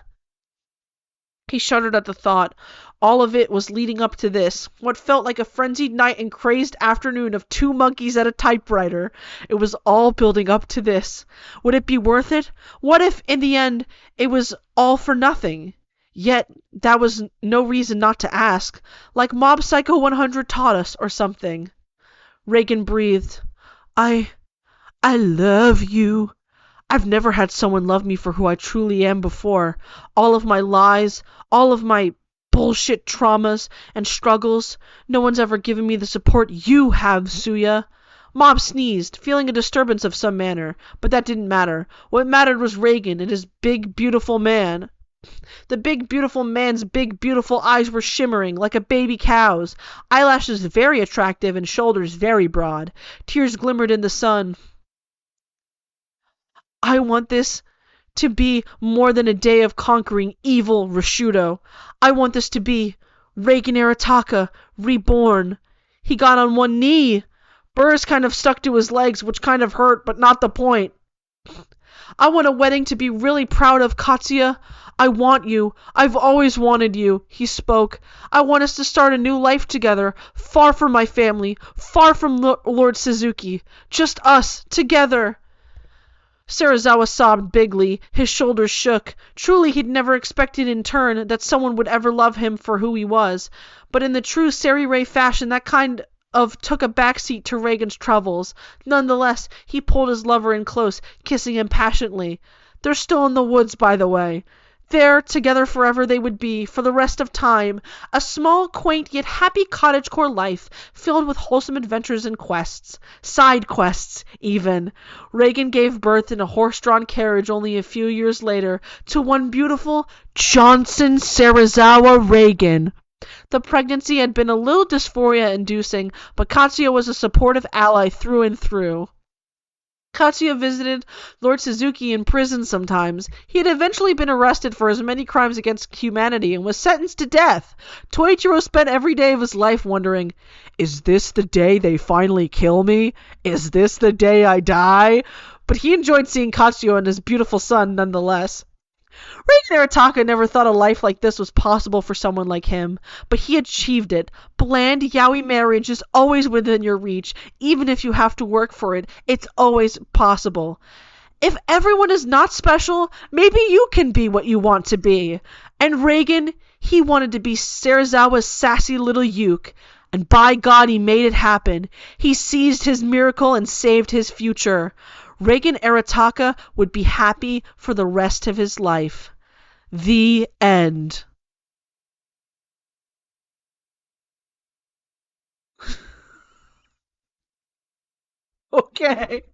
He shuddered at the thought. All of it was leading up to this, what felt like a frenzied night and crazed afternoon of two monkeys at a typewriter. It was all building up to this. Would it be worth it? What if, in the end, it was all for nothing? Yet that was no reason not to ask, like Mob Psycho 100 taught us or something. Reagan breathed. I love you. I've never had someone love me for who I truly am before. All of my lies, all of my bullshit traumas and struggles, no one's ever given me the support you have, Suya. Mob sneezed, feeling a disturbance of some manner, but that didn't matter. What mattered was Reagan and his big, beautiful man. The big, beautiful man's big, beautiful eyes were shimmering like a baby cow's, eyelashes very attractive and shoulders very broad. Tears glimmered in the sun. I want this to be more than a day of conquering evil Rashudo. I want this to be Reagan Arataka reborn. He got on one knee. Burrs kind of stuck to his legs, which kind of hurt, but not the point. I want a wedding to be really proud of, Katsuya. I want you. I've always wanted you, he spoke. I want us to start a new life together, far from my family, far from Lord Suzuki. Just us, together. Serizawa sobbed bigly. His shoulders shook. Truly, he'd never expected in turn that someone would ever love him for who he was. But in the true Seri-Ray fashion, that kind of took a backseat to Reagan's troubles. Nonetheless, he pulled his lover in close, kissing him passionately. They're still in the woods, by the way. There, together forever they would be, for the rest of time, a small, quaint, yet happy cottagecore life, filled with wholesome adventures and quests. Side quests, even. Reagan gave birth in a horse-drawn carriage only a few years later to one beautiful Johnson Serizawa Reagan. The pregnancy had been a little dysphoria-inducing, but Katsuya was a supportive ally through and through. Katsuya visited Lord Suzuki in prison sometimes. He had eventually been arrested for as many crimes against humanity and was sentenced to death. Toichiro spent every day of his life wondering, is this the day they finally kill me? Is this the day I die? But he enjoyed seeing Katsuya and his beautiful son nonetheless. Reagan Arataka never thought a life like this was possible for someone like him, but he achieved it. Bland yaoi marriage is always within your reach, even if you have to work for it. It's always possible. If everyone is not special, maybe you can be what you want to be. And Reagan, he wanted to be Serizawa's sassy little uke. And by God, he made it happen. He seized his miracle and saved his future. Reagan Arataka would be happy for the rest of his life. The end. Okay.